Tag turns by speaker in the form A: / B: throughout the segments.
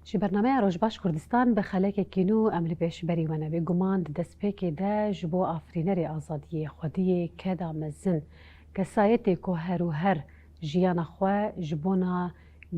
A: شی برنامه روشباش کردستان به خلاک کینو عمل پیش بری و نبی گمان دست پیک ده جبو آفرینر آزادی خودی کدا مزن کسایت که هر و هر جیان خوا جبونا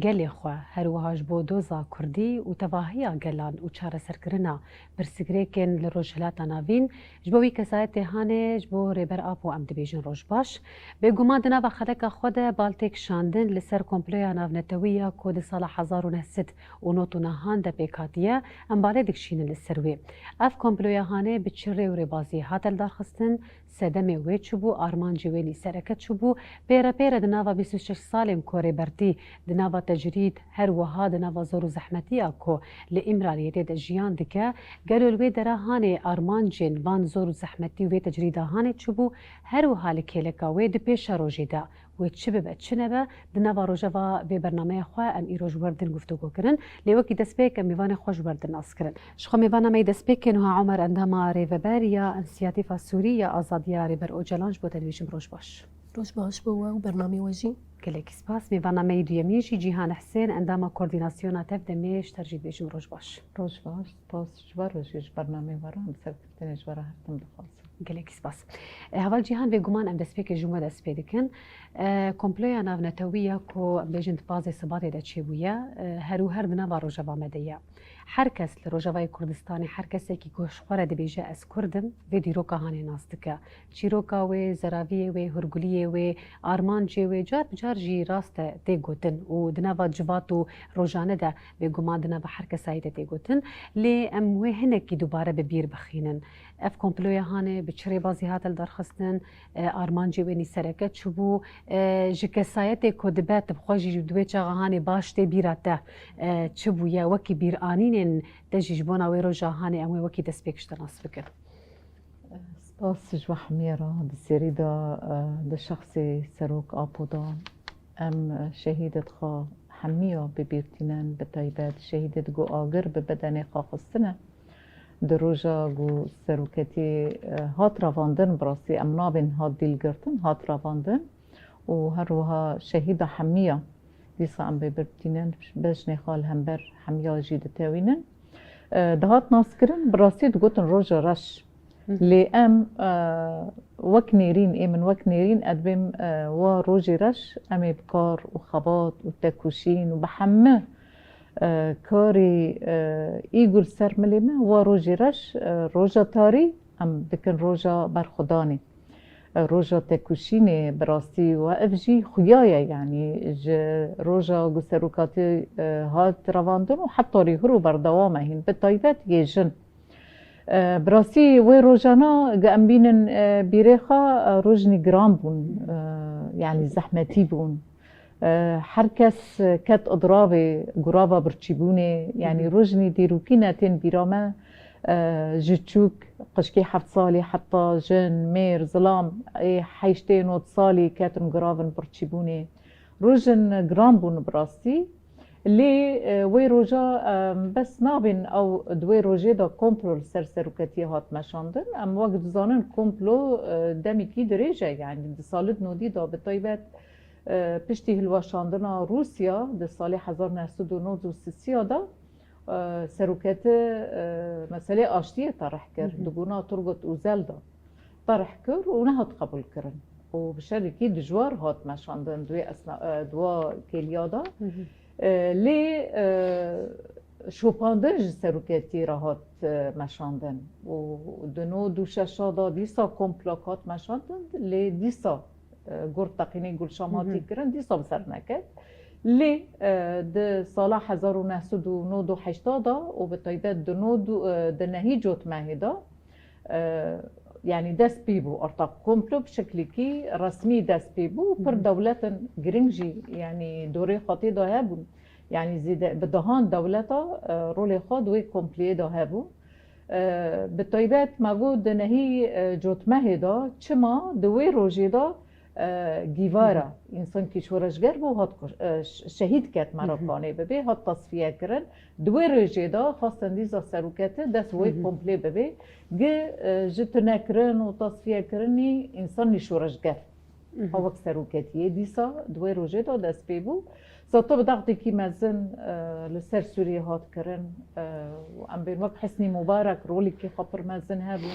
A: گل خوا هر و هاش بو دوزا کردی و تواهی گلان و چاره سرکرنا برسگریکن لروجهلات ناوین جبوی کسایت هانه جبو ریبر آب و عمد بیجن روشباش به گمان دنا و خلاک خود بالتیک شاندن لسر کمپلویا ناونتویا کود سال 1900 و نوتو نهان ده پیکاتیه ام باله دکشین لسروی اف کمپلویا هانه بچره و ربازی هاتل دارخستن سدمه وی چوبو آرمان جوینی سرکت چوبو پیرا دناوا 26 سالم کوری برتی دناوا تجرید هر وها دناوا زور و زحمتی اکو لامرالیت ده جیان دکه گلول وی دره هانه آرمان جن وان زور و زحمتی وی تجریده هانه چوبو هر وها لکیلکا وی ده پیش روژی ده و چه به چه نبه دنوا روجوا به برنامه خو ام ایروج وردن گفتگو کردن لیوکی دسپیک میوان خوش وردن اس کردن شخو میوان می دسپیک نه عمر اندما ریوبریا انسیاتیفا سوریه آزادیا ریبر اوجلانج بو تلویزیون روش باش
B: بو و برنامه وجی
A: کلیک سپاس میوان می دیمیشی جیهان حسین اندما کوردیناسیون تف دمیش ترجید بیشم روش باش
C: سپاس جوارش برنامه ورام سرکتن جواره هستم دخواست
A: گلیک سپاس هوال جیهان به گمان ام دسپیک جمعه دسپیدکن کمپلویا ناونتویا کو بیجند باز ثبات ده چیبویا هر و هر دنا با روجوا مدیا هر کس لروجوای کردستانی هر کسی کی کوش خوره ده بیجه از کردم و دیروکا هانه ناستکه چیروکا و زراوی و هرگولی و آرمان جی و جار جی راست ده گوتن و دنا با جواتو روجانه ده به گمان دنا با هر کسایی ده گوتن لی ام و هنکی دوباره به بیر بخینن اف کمپلویا هانه بچری بازی هاتل درخستن آرمان جی و نی سرکت چوبو جکسایت کدبت بخوجی دوی چاهانی باش ته بیراته چبویا وکی بیر آنین تجیبونا ویرو جهانی امی وکی دسپیکش تناس فکر
C: سپاس جوا حميرة بسيري دا شخصي سروك آبودا ام شهيدة خا حمية ببيرتنان بتايبات شهيدة جو آگر ببدن خاخستنه دروجا جو سروكتي هات رواندن براسي ام نابن هات ديلگرتن هات رواندن و هروها شهيدة حمية ديسا ام ببيرتنان باش نخال همبر حمية جيدة تاوينن دهات ناسكرن براسي دقوتن روجا رش لي ام وكنيرين اي من وكنيرين ادبم وروجي رش امي بكار وخباط وتكوشين وبحمه كاري ايجول سر مليمه وروجي رش روجا تاري ام دكن روجا برخداني روجا تكوشيني براسي وافجي خيايا يعني روجا قسروكاتي هات رواندن وحتى ريهرو بردوامه هين بالطيبات يجن براسي وي روجانا قام بينن بيريخا روجني جرام بون يعني زحمتي بون حركس كات اضرابي قرابه برتشيبوني يعني روجني ديروكيناتين بيراما جتشوك قشكي حفت صالي حتى جن مير ظلام حيشتين وط صالي كاتن قرابن برتشيبوني روجن جرام بون براسي اللي وي روجا بس نابن او دوي روجي دا كومبلو سرسروكتي هات مشاندن ام وقت زانن كومبلو دمي كي دريجه يعني دي سالت نودي دا بطيبات پشتی هلواشاندنا روسیا در سال 1993 دا سروکت مسئله آشتی طرح کرد دگونا ترگت اوزل دا طرح کرد و نهات قبول کرن و بشرکی دجوار هات مشاندن دوا کلیادا لی شوپاندج سروکتی را هات مشاندن و دنو دوششا دا دیسا کمپلاکات مشاندن لی دیسا گرد تقینی گل شاماتی کرن دیسا بسر نکد لی ده سال 1998 و به طیبت دنهی جوت مهدا يعني دست بيبو ارتاق كومبلو بشكل كي رسمي دست بيبو بر دولة جرينجي يعني دوري خاطي دا هابون يعني زيد بدهان دولتا رولي خاد وي كومبلي دا هابون بالطيبات موجود نهي جوت مهدا چما دوي روجي دا گیوارا انسان که شورشگر بو هات شهید کرد مراکانه ببه هات تصفیه کرن دوی رژه دا خواستن دیزا سروکته دست وی کمپلی ببه گه جتنه کرن و تصفیه کرنی انسان شورشگر هاوك سروكاتيه ديسا دوي روجي دا دست بيبو ساتو بدغتي كي مازن لسر سوريا هات كرن وام بين وقت حسني مبارك رولي كي خبر مازن هابو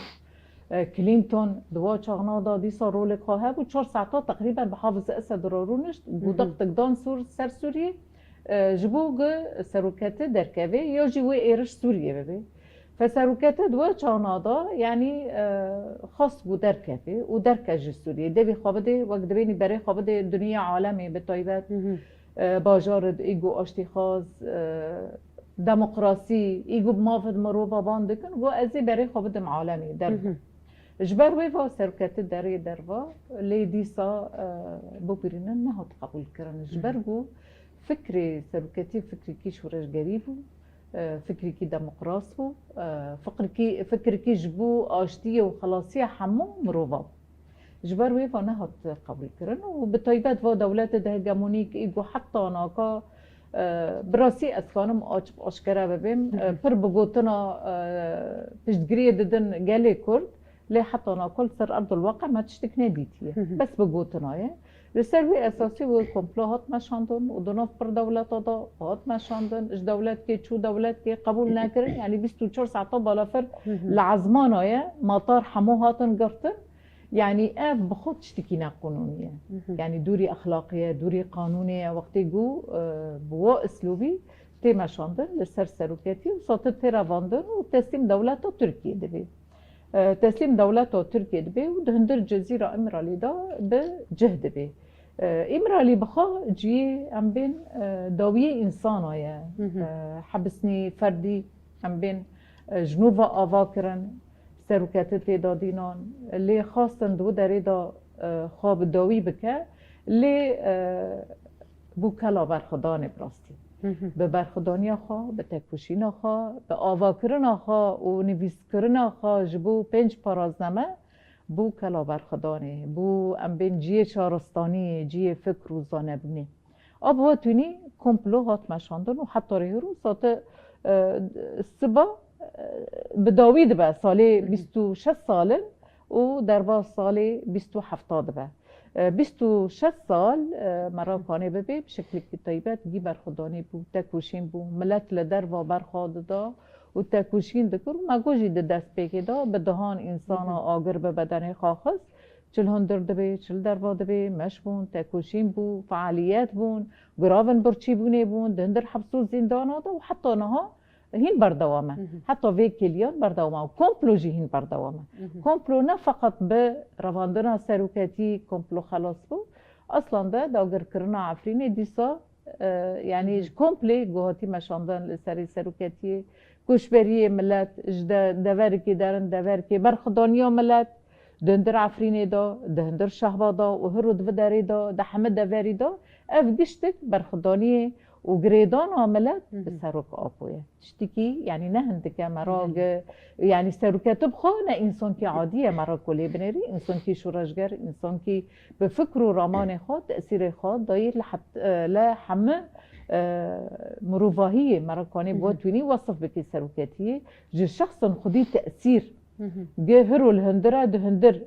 C: كلينتون دوا چاغنا ديسا رولي خا هابو 4 ساعات تقريبا بحافظ اسد رورونش بودق دان سر سوريا جبوغ سروكات دركافي يجي وي ايرش سوريا ببي فسروكات دوا چانادا يعني خاص بو دركافي ودركاج سوريا دبي خابده وقت دبيني بري خابده دنيا عالمي بتايبات باجارد ایگو آشتیخاز دموکراسی ایگو بمافد مروفا باندکن گو ازی برای خواب دم عالمی دروا جبر ویفا سرکت دری دروا لی دیسا ببرینن نهات قبول کرن جبر گو فکری سرکتی فکری کی شورش گریبو فکری کی دموکراس بو فکری کی جبو آشتی و خلاصی همو مروفا جبر ويفا نهت قبول كرن وبالطيبات فا دولات ده هجمونيك ايجو حتى ناكا براسي اسكانم اشكرا ببيم پر بگوتنا تشتگري ددن جالي كرد لي حتى ناكل سر ارض الواقع ما تشتكنا بيتيه بس بگوتنا لسروي اساسي و كومبلوهات مشاندن ودناف پر دولات دا هات مشاندن اش دولات كي شو دولات كي قبول ناكرن يعني 24 ساعه بالافر لعزمانايا مطار حمو هاتن قرتن يعني اف بخود تشتكينا قانونيه يعني دوري اخلاقيه دوري قانونيه وقت جو بوا اسلوبي تيما شاندن لسر سروكاتي وصوت تيرافاندن وتسليم دولته تركيا دبي تسليم دولته تركيا دبي ودهندر جزيره امرالي دا بجهد بي امرالي بخا جي ام بين داويه انسانايا حبسني فردي ام بين جنوبا افاكرن سروکات تعدادینان لی خواستن دو دریدا خواب داوی بکه لی بو کلا برخدان براستی به برخدانی خوا به تکوشین خوا به آواکرن خوا و نویس کرن خوا جبو 5 پارازنامه بو کلا برخدانه بو ام بین جیه چارستانی جیه فکر و زانبنی آب واتونی کمپلو هات مشاندن و حتی ریهرو ساته سبا بداوید به سالی 26 سال و در باز سالی 27 به 26 سال مراکانه ببی بشکل که طیبت گی برخودانی بو تکوشین بو ملت لدر و برخواد دا و تکوشین دکر مگوجی ده دست بگی دا به دهان انسان آگر به بدن خاخص چل هندر دبی چل در با دبی مش بون تکوشین بو فعالیت بون گراون برچی بونه بون دهندر حبسو زندان دا و حتی نها هين بردوامه حتى في كليون بردوامه وكومبلو جي هين بردوامه كومبلو نه فقط برواندنا سروكاتي كومبلو خلاص بو اصلا ده داگر کرنا عفرینه دیسا يعني كومبلي جوهاتي مشاندن لسری سروكاتي كوشبري ملت جدا دوركي دارن دوركي برخدانيا ملت دندر عفرینه دا دندر شهبا دا و هرود وداری دا ده همه دوری دا اف گشتك برخدانیه وجريدان عملت بسروك آبوية تشتكي يعني نهندك مراج يعني سروكات تبخو نا إنسان كي عادية مرا كلي بنري إنسان كي شورشجر إنسان كي بفكره رمان خاد تأثير خاد داير لحت لا حمى مروفاهية مرا كاني بوتوني وصف بكي سروكاتية جو شخص خدي تأثير جهرو الهندرة دهندر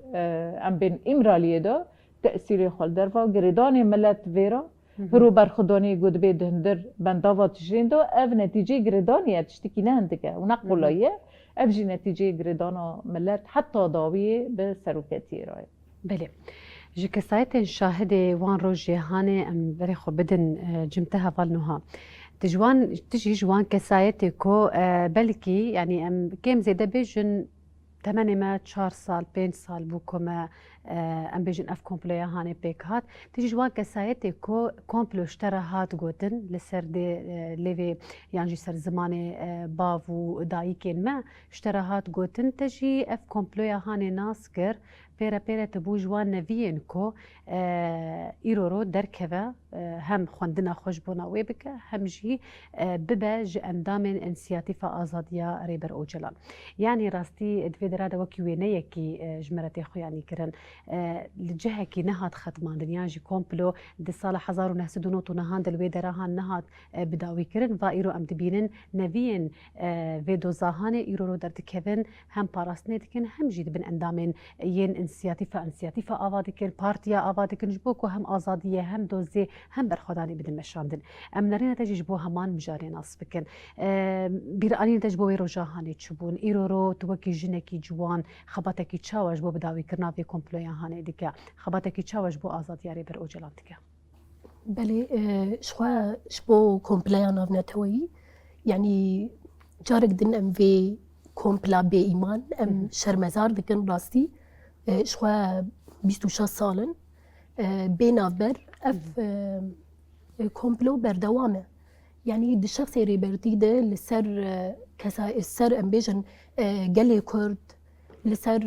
C: أم بين إمرالية دا تأثير خال درفا جريدان ملت فيرا هرو برخدانی گود به دهندر بنداوات تجرین دو اف نتیجه گردانیه تشتکی نه هندکه و نقولایه اف جی نتیجه گردانا ملت حتی داویه به سروکتی رای.
A: بله. جك سايت شاهدة وان رو جهاني ام بري خو بدن جمتها فالنوها تجوان تجي جوان كسايتي كو بلكي يعني ام كيم زي دبيجن 8 4 سال 5 سال بوكما ام بيجن اف كومبلويا هاني بيك هات تيجي جوان كسايتي كو كومبلو اشترى هات جوتن لسر دي ليفي يعني سر زماني بافو دايكين ما اشترى هات جوتن تجي اف كومبلويا هاني ناسكر بيرا بيرا تبو جوان نفين كو ايرورو دركبا هم خوندنا خوش بونا ويبكا هم جي بباج اندامن انسياتيفا ازاديا ريبر اوجلان يعني راستي دفيدرادا وكي وينيكي جمرتي خو يعني كرن الجهة كي نهاد ختمان دنيا جي كومبلو دي سالة 1992 نهان دلوي دراهان نهاد بداوي كرن و إيرو أم دبينن نبيين فيدو زاهاني إيرو رو در دكبن هم باراستني دكن هم جيد بن أندامين ين انسياتيفا آوادي كن بارتيا آوادي كن جبوكو هم آزادية هم دوزي هم برخوداني بدن مشاندن أم نرينا تجيبو همان مجاري ناس بكن بيراني تجبو ويرو جاهاني تشبون إيرو رو توكي جنكي جوان خباتكي تشاوش بو بداوي كرنا في كومبلويا هاني ديكا خباتكي تشاوش بو آزادياري بر أوجلان ديكا
B: بله شبو كومبلويا نافنتوي يعني جارك دن ام في كومبلا بي إيمان ام شرمزار دكن راستي شوا 26 سالن بين بر اف كومبلو بردوامه يعني دي شخص ريبرتي ده لسر كسا السر ام بيجن قلي كرد لسر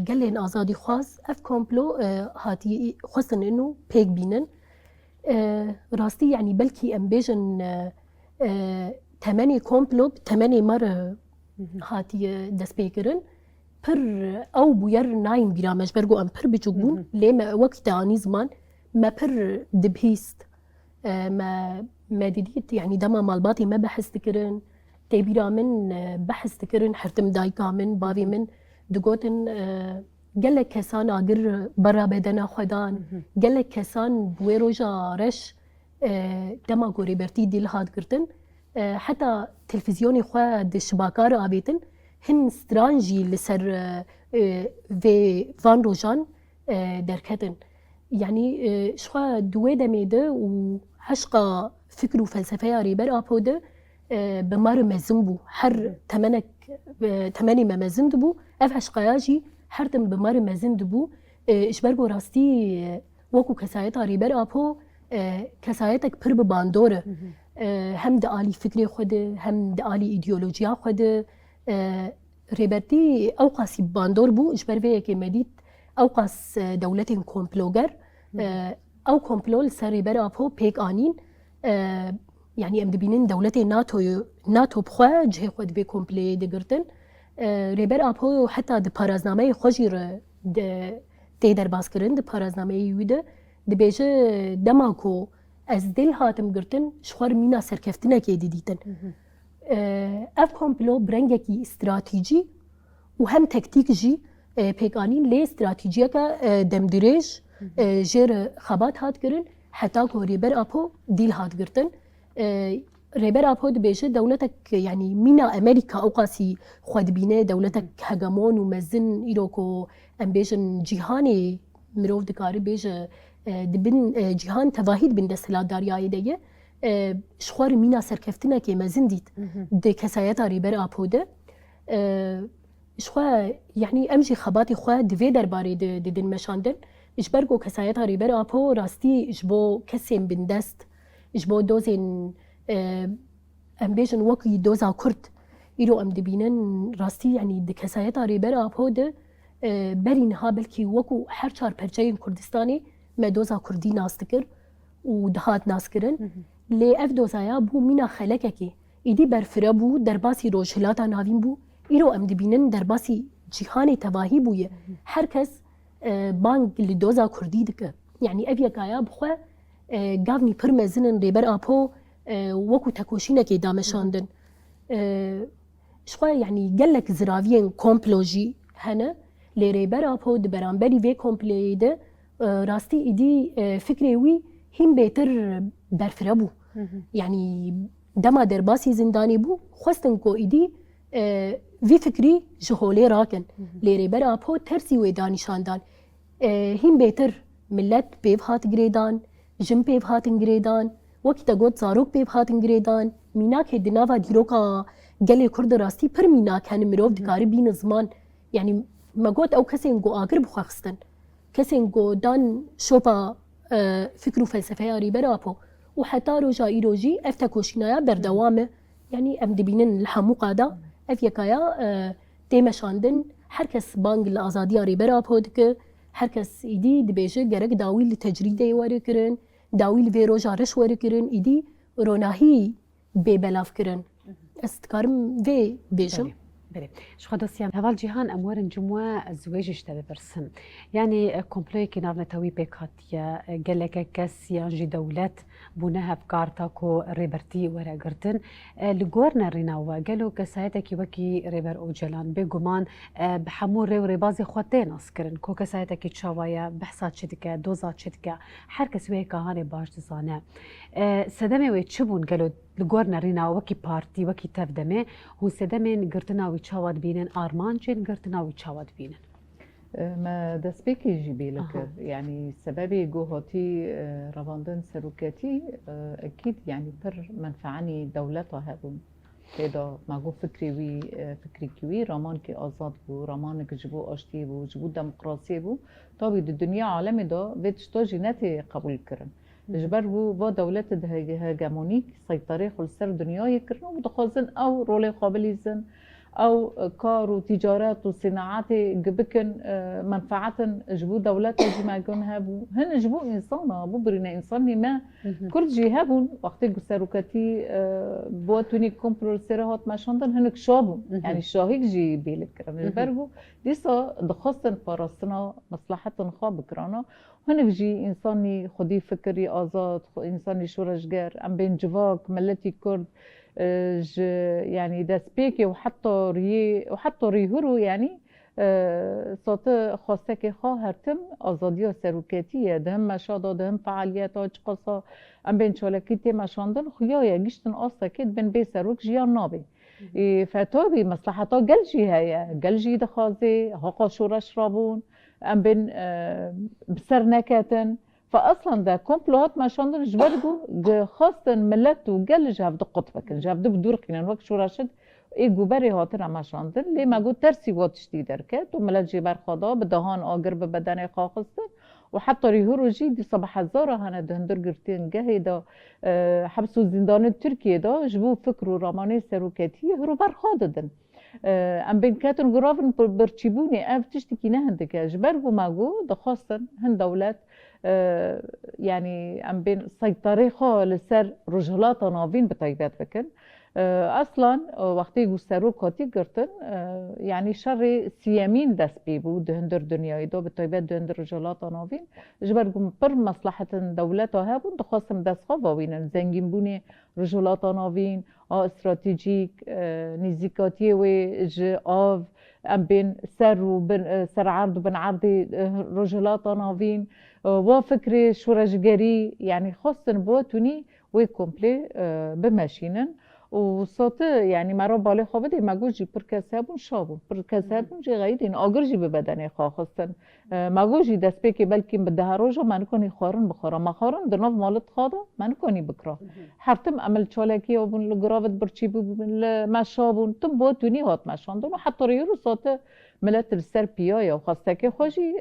B: قلي آزادي خاص اف كومبلو هاتي خصن انه بيك بينن راستي يعني بلكي ام بيجن 8 كومبلو 8 مرة هاتي دست بيكرن پر او بوير ناين برامج برگو ام پر بجوبون لما وقت آنی زمان ما پر دبهيست ما ديديت يعني دما مالباتي ما بحث تكرن تبيرا من بحث تكرن حرتم دايكا من بابي من دقوتن قالك كسان اگر برا بدنا خدان قالك كسان بويروجا رش دما قوري برتي ديل هاد كرتن حتى تلفزيوني خوا د شباكار آبيتن هن سترانجي لسر في فان روجان دركتن يعني شخوا دوي دميده وعشقا فكر وفلسفة ريبر آبوده بمار مزنبو حر تمني ما مزندبو اف عشقاياجي حرتم بمار مزندبو اشبرگو راستي وكو كسايتا ريبر آبو كسايتك پر بباندوره هم دعالي فكري خوده هم دعالي ايديولوجيا خوده ريبرتي اوقاسي باندور بو اجبر فيه كي مديت اوقاس دولتين كومبلوغر او كومبلو لسر ريبر ابو بيك انين يعني ام دبينين دولتين ناتو بخوا جهه خود في كومبلي دغرتن ريبر ابو حتى د بارازنامه خوجير تي در باسكرين د بارازنامه يوده د بيجه دماكو از دل هاتم گرتن شخور مینا سرکفتنه که دیدیتن اف کامپلو برنگکی استراتیجی و هم تکتیک جی پیکانین لی استراتیجیه که دمدریج جر خبات هات کرن حتی که ریبر اپو دیل هات گرتن ریبر اپو دبیشه دولتك يعني مینا امریکا اوقاسی خود بینه دولتك هگمون و مزن ایروکو ام بیشن جیهانی مروف دکاری بیشه دبن جهان تواهید بن دستلا داریای دیگه شخوار مینا سرکفتنه که مزن دید ده کسایت ریبر آپوده شخوار یعنی امجی خباتی خواه دوی درباره دن مشاندن اجبرگو کسایت ریبر آپو راستی اجبو کسیم بن دست اجبو دوزین ام بیشن وکی دوزا کرد ایرو ام دبینن راستی یعنی ده کسایت ریبر آپوده برین ها بلکی وکو هر چار پرچه کردستانی ما دوزا كردي ناس تكر ودهات ناس كرن لي اف دوزايا بو مينا خلقكي ايدي برفره بو درباسي روشلاتا ناوين بو ايرو ام دبينن درباسي جيهاني تواهي بويه هر كس بانك اللي دوزا كردي دك يعني اف يكايا بخوا غافني پر مزنن ريبر ابو وكو تكوشينكي دامشاندن شخوا يعني قالك زراوين كومبلوجي هنا لي ريبر ابو دبرانبري في كومبليده راستي ايدي فكري وي هم بيتر برفره بو يعني دما درباسي زنداني بو خواستن كو ايدي في فكري جهولي راكن ليري برا بو ترسي ويداني شاندان هم بيتر ملت بيف هات جريدان جم بيف هات جريدان وقتا قد زاروك بيف هات جريدان ميناك هدنافا ديروكا قالي كرد راستي پر ميناك هن مروف دكاري بين زمان يعني ما قد او كسين قو آقر بخواستن كسين قو دان شوبا فكر وفلسفه ريبر ابو وحتى رجا ايروجي افتكوشينايا بردوامه يعني ام دبينن الحمو قادا اف يكايا تيمشاندن هركس بانج الازاديه ريبر ابو دك هركس ايدي دبيجه جرك داوي لتجريده وركرن داوي في رجا رش وركرن ايدي روناهي ببلاف كرن استكارم في بيجم
A: بله شخوا دوسیان هوال جیهان امور جمعه الزواج تبع برسن يعني كومبلوي كنار نتوي بيكاتيا قالك كاسيان جي دولات بونها بكارتاكو ريبرتي ورا قرتن لغورنا ريناوا قالوا كسايتك وكي ريبر او جلان بيغومان بحمور ريو ريبازي خواتين اسكرن كو كسايتك تشاوايا بحصات شدكا دوزات شدكا حركس ويكا هاني باش تزانا سدمي ويتشبون قالوا لغورنا رينا وكي بارتي وكي تفدمه هو سدمين قرتنا ويتشاواد بينن ارمانجين قرتنا ويتشاواد بينن
C: ما دەستپێکی ژیبێ لە کرد یعنی سەبەبی گۆهاتی ڕەواندن سەرۆکەتی ئەکید یعنی پر منفعانی دەولەتە هەبوون تێدا ماگۆ فکرێکی وی ڕامانکی ئازاد بوو ڕامانێک ji بۆ ئاشتی بوو ji بۆ دەموقراسیê بوو تابی di دنیا عالەمێدا vê tişta jî netê qebûl kirin ji ber bû va dewletê hegemonîk seytarê xwe li ser dunyayê kirin û dixwazin ew rolê xwe bilîzin او كار وتجارات وصناعات جبكن منفعه جبو دولات جي ما هابو هن جبو انسان بو برينا انساني ما كل جي هابون وقت سروكتي بوتوني كومبرو سيرهات ماشاندن هنك شابو يعني شاهيك جي بيلك برغو ديسا دخصن فراسنا مصلحه خاب كرانا هنك جي انساني خدي فكري ازاد انساني شورشگر ام بين جواك ملتي كرد يعني دسبيكي وحتى ريهرو يعني صوت خاصك خا هرتم آزادی سروکتیه دهم مشادا دهم فعالیت آج قصا ام بین چالکیتی مشاندن خویای گشتن آسا کد بین بی سروک جیان نابی فتابی مصلحتا گلجی هیا گلجی دخازی حقا شورش رابون ام بین بسر نکتن فاصلا ده كومبلوات ما شاندن جبرجو خاصه ملت وقال جاب دقط فكر جاب بدور قينان وقت شو راشد اي جوبري هاتر ما شاندن لي ما قلت ترسي واتشتي دركت وملت جبر خدا بدهان اجر ببدن خاصه وحتى ريهورو جي دي صباح الزاره هنا دهندر قرتين جهيدا حبسوا زندان تركيا دا جبو فكروا رماني سروكتي هرو برخاددن ام بين كاتن جرافن برتشيبوني اف تشتكي نهندك جبرجو ماجو ده خاصه هن دولات يعني ام بين سيطريخا لسر رجلات نافين بطيبات بكن اصلا وقتی گسترو کاتی گرتن يعني شر سيامين دست بيبو دهندر دنیای دو بطيبات دهندر رجلات نافين جبرگم پر مصلحة دولت هابون دخواستم دست خواه وینن زنگین بونی رجلات نافين استراتيجيك نزيكاتي و آف ام بين سر عرض وبن عرض رجلات نافين وفكري شورشگری يعني خاصن بوتوني وكومبلي بماشينن وصوت يعني مرا بالي خوابدي ما جوجي بركسابون شابون بركسابون جي غايدين اگر جي ببدني خاصن ما جوجي دسبيكي بلكي بدها روجا ما نكوني خارن بخارا ما خارن درناف مالت خادا ما نكوني بكرا حرتم عمل چالكي وبن لغراوت برچي ما شابون تم بوتوني هات ماشاندون وحتى ريرو صوت ملت السر بيايا وخاصتك خوشي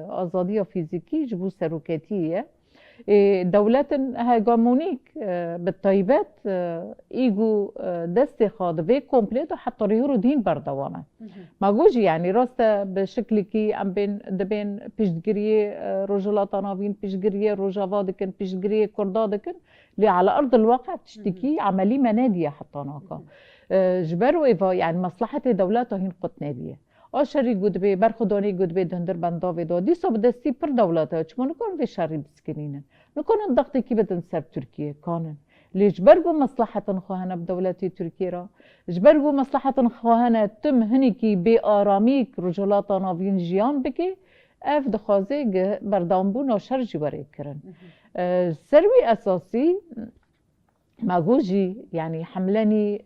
C: آزادية فيزيكي جبو سروكتية دولات هاجمونيك بالطيبات ايجو دست خاض في كومبليت حتى ريورو دين بردوامه ما جوجي يعني راسته بشكل كي ام بين دبين بيشجريه رجلات نافين بيشجريه رجافادكن بيشجريه كردادكن اللي على ارض الواقع تشتكي عمليه مناديه حتى ناقه جبروا ايفا يعني مصلحه دولاتها هين قط ناديه آشری گود به برخودانی گود به دندر بنداوی دادی سب دستی پر دولته چون نکن به شری بسکنینن نکنن ضغطی کی بدن سر ترکیه کانن لیش برگو مصلحت خواهنه بدولتی ترکیه را جبرگو مصلحت خواهنه تم هنی کی به آرامی رجالات ناوین جیان بکی اف دخوازه بردامبون و شر جواره کرن سروی اساسی ماجوجي يعني حملاني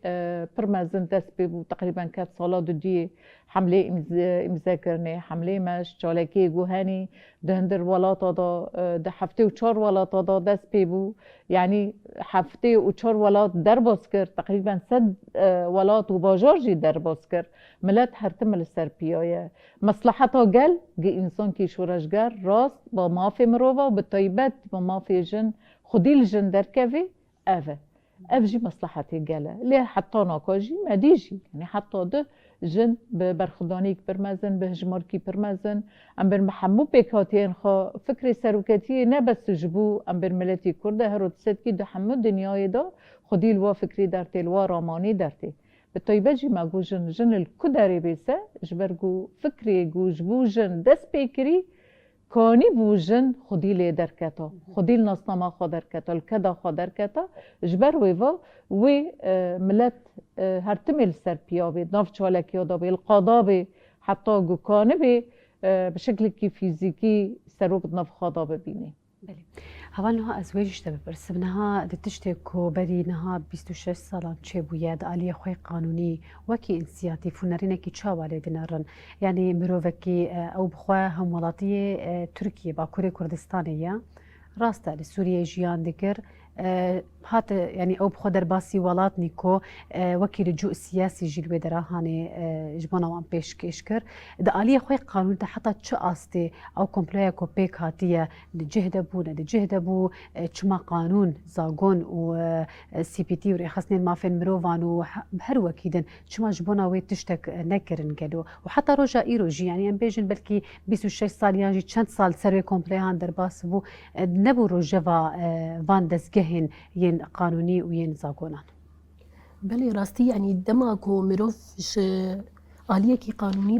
C: برمازن تسبب تقريبا 4 سالات دي حمله امذاكرني حمله مش چالكي جوهاني دهندر ولاتا ده هفته و 4 ولاتا دست بيبو يعني هفته و 4 ولات در باسكر تقريبا 100 ولات وباجارجي در باسكر ملت هرتمل السربيايا مصلحتها قال جي انسان كي شورشگر راست با مافي مروفا وبالطيبات با مافي جن خدي الجن در كافي أفا أفجي مصلحتي قالة ليه حتى ناكاجي ما ديجي يعني حتى ده جن برخدانيك برمزن بهجماركي برمزن أم برمحمو بيكاتين خا فكري سروكاتي نبس جبو أم برملتي كرده هرو تسدكي ده حمو دنياي ده خدي الوا فكري درتي الوا راماني درتي بتويبجي ما جو جن الكداري بيسا جبرجو فكري جو جبو جن دس بيكري كوني بوجن خدي لي دركتا خدي النصنما خو دركتا الكدا خو دركتا جبر ويفا و ملت هرتمل سر بيابي نافش ولا كيودا القضابي حتى جو كانبي بشكل كي فيزيكي سروب ناف خدا ببینی.
A: بله. هوانها ازواجش تبه برسبنها دتشتكو برينها 26 سالان چه بوید آلی خوی قانونی وکی انسیاتی فنرینه کی چاواله دینارن یعنی مروفکی او بخوا همولاتی ترکیه باکوری کردستانیه راسته لسوریه جیان دیگر هات يعني او بخدر باسي ولات نيكو وكيل جو سياسي جلوه دراهاني جبانا وان بيش كيشكر دا آلية خوي قانون تا حتى چه آستي او كومبلايا كو بيك هاتية دجهد بو چما قانون زاغون و سي بي تي وريخصنين مافين مروفان و بهر وكيدن چما جبانا وي تشتك نكرن قدو وحتى روجا ايروجي يعني ام بيجن بلكي 26 سال يعني چند سال سروي كومبلايا هان در باس بو نبو روجوا وان دزگهن ين قانوني وين زاغونان.
B: بله راستی يعني دماغو مروفش آلية كي قانوني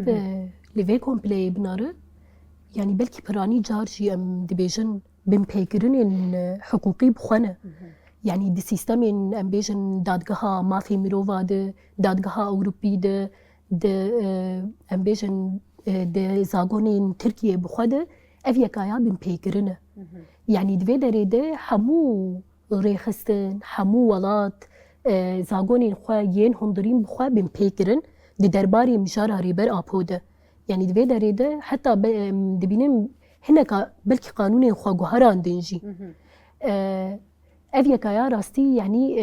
B: لفي كومبلاي بناره يعني بلكي براني جارجي ام دبيجن بم بيكرن حقوقي بخونه يعني دي سيستم ام بيجن دادگها ما في مروفا دادگها اوروبي ام بيجن د زاغونين تركيا بخوده افيكايا بم بيكرنه يعني دوی دريده همو ريخستن همو ولات زاغونين خوا ين هندرين بخوا بن بيكرن دي درباري مجارة ريبر آبوده يعني دوی دريده حتى دبينم هناك بلكي قانون خوا جوهران دنجي افيكايا راستي يعني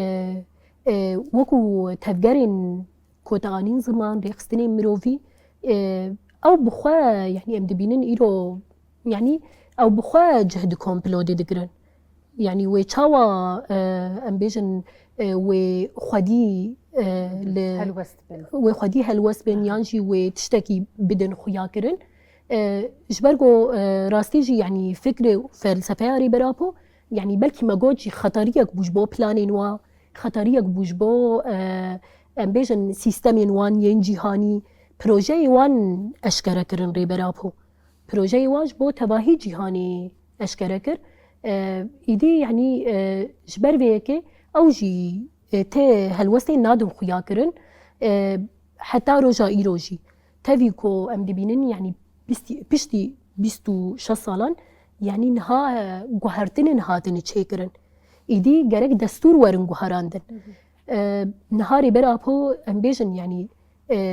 B: وكو تفجرين كوتانين زمان ريخستنين مروفي او بخوا يعني ام دبينن ايرو يعني او بخوا جهد كومبلودي دقرن يعني ويتشاوا ام بيجن وخدي وخدي هلوست بن يانجي وتشتكي بدن خياكرن جبرجو راستيجي يعني فكره فلسفه ريبرابو يعني بلكي ما جوجي خطريك بوجبو بلانين وا خطريك بوجبو ام بيجن سيستم وان ينجي هاني بروجي وان اشكره كرن ريبرابو بروجي واج بو تباهي جيهاني اشكره كر ايدي يعني جبر ويكي او جي تي هلوستي نادم خويا كرن حتى روجا ايروجي تافيكو ام دبينن يعني بيشتي بيستو شصالان يعني نها جوهرتن نهاتن تشيكرن ايدي جرك دستور ورن جوهراندن نهاري برابو ام بيجن يعني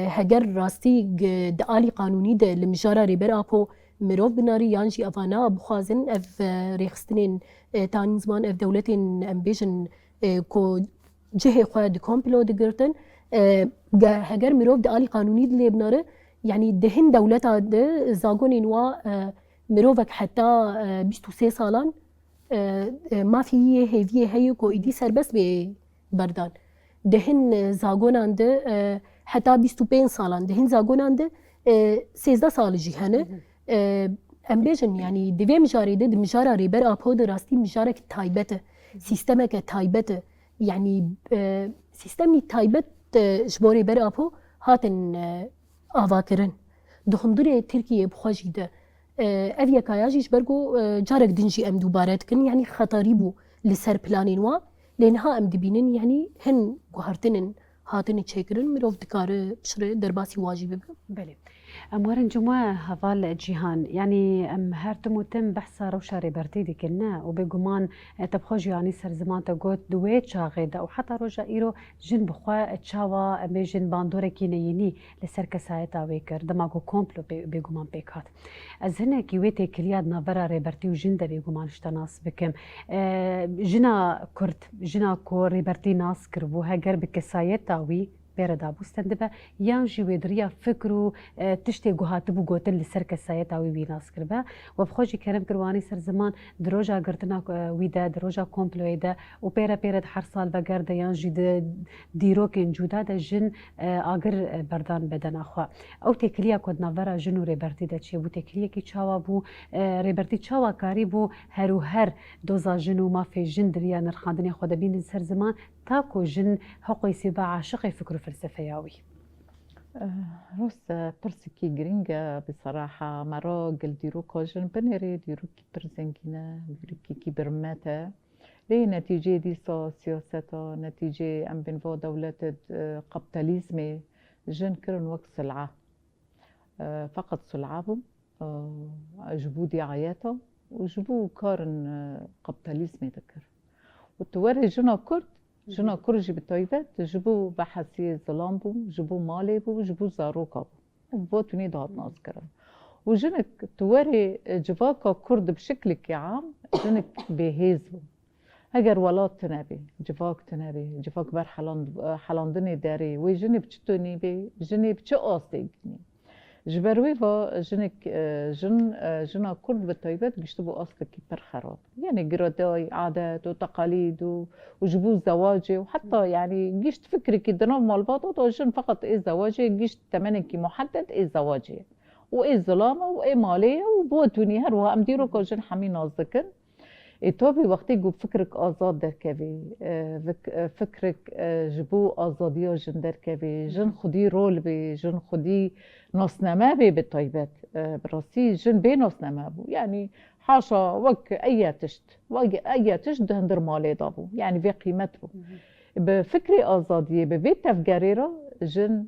B: هجر راستي دالي قانوني د لمجارة ريبر ابو مروف بناري يانجي افانا بخازن اف ريخستنين تاني زمان اف دولتين امبيجن كو جهه خوا د كومبلو دغرتن هجر مروف دالي قانوني د لبناره يعني دهن دولتا د زاغونين وا مروفك حتى 23 سالان ما في هي هيكو ايدي سربس ببردان دهن زاغونان د حتى 25 سالان دهن زاغونان د 13 سال جي هنه ام بيجن يعني دوی مجاري د مجارة ريبر ابو د راستي مجارة تايبته سيستمك تايبته يعني سيستمي تايبت جبوري بر ابو هاتن آواکرن دهندره ترکیه بخواجی ده اویا کایاجیش برگو جارك دنجي ام دوبارت کن يعني خطری بو لسر پلانین وا لانها ام دبینن يعني هن گوهرتنن هاتن چیکرن مروف دکاره بشره درباسی واجبه
A: بله اموارن جمعه هفال جيهان يعني ام هرتمو تم بحثا روشا ريبرتي دي كنا وبيقومان تبخوج يعني سر زمان تقوت دويت شاغيدا وحتى روجا ايرو جن بخوا تشاوا بيجن باندورة كينيني لسر كسايتا ويكر دماغو كومبلو بيقومان بيكات از هنا كيويتي كلياد نافرا ريبرتي وجن دا بيقومان اشتناس بكم جنا كرت جنا كور ريبرتي ناس كربو هاگر بكسايتا وي بيردا بوستندبه يان جويدريا فكرو تشتي جوهاتبو جوتن لسرك السايت او ويناس كربه وبخوجي كرم كرواني سر زمان دروجا قرتنا ويدا دروجا كومبلويدا وبيرا بيرد حرصال بقرد يان جي ديروكن جودا دا جن اگر بردان بدن اخوا او تكليا كود نافرا جنو ريبرتي دا چي بو تكليا كي چاوا بو ريبرتي چاوا كاري بو هرو هر دوزا جنو ما في جن دريا نرخاندني خود بين سر زمان تاكو جن حقي سبا عاشقي فكر فلسفة ياوي
C: روس برسكي جرينجا بصراحة مرا قل ديرو كوجن بنري ديرو كي برزنجينا ديرو كي برماتا ليه نتيجة دي سياسة نتيجة أم بنفو دولة قبطاليزمي جن كرن وقت سلعة فقط سلعابهم جبو دعاياته وجبو كارن قبطاليزمي ذكر وتوري جنا كرد جنا كرجي بالطيبات جبو بحثي ظلامبو جبو ماليبو جبو زاروكابو وبوتوني دهات ناذكرا وجنك توري جفاكا كرد بشكل عام جنك بهيزبو اگر ولات تنابي جفاك تنابي جفاك بر حلاندني داري وجني بتشتوني بي جني بتش قاصدني جبروي و جنك جنا كرد بالطيبات جشتبو اصلك كتر خراب يعني جراداي عادات وتقاليد وجبو زواجي وحتى يعني جيشت فكري كدنا مال باطو جن فقط ايه زواجي جيشت تمنكي محدد ايه زواجي وايه ظلامه وايه ماليه وبوتوني هروها ام ديرو كوجن حمي نازكن إتوبي وقتی گو فکرک آزاد در کبی فکرک جبو آزادیا جن در کبی جن خودی رول بی جن خودی ناسنامه بی بالطيبات براسي جن بي ناسنامه بو يعني حاشا وك أي تشت دهندر مالي دابو يعني في قيمته بفكري آزادية ببيت تفجريرا جن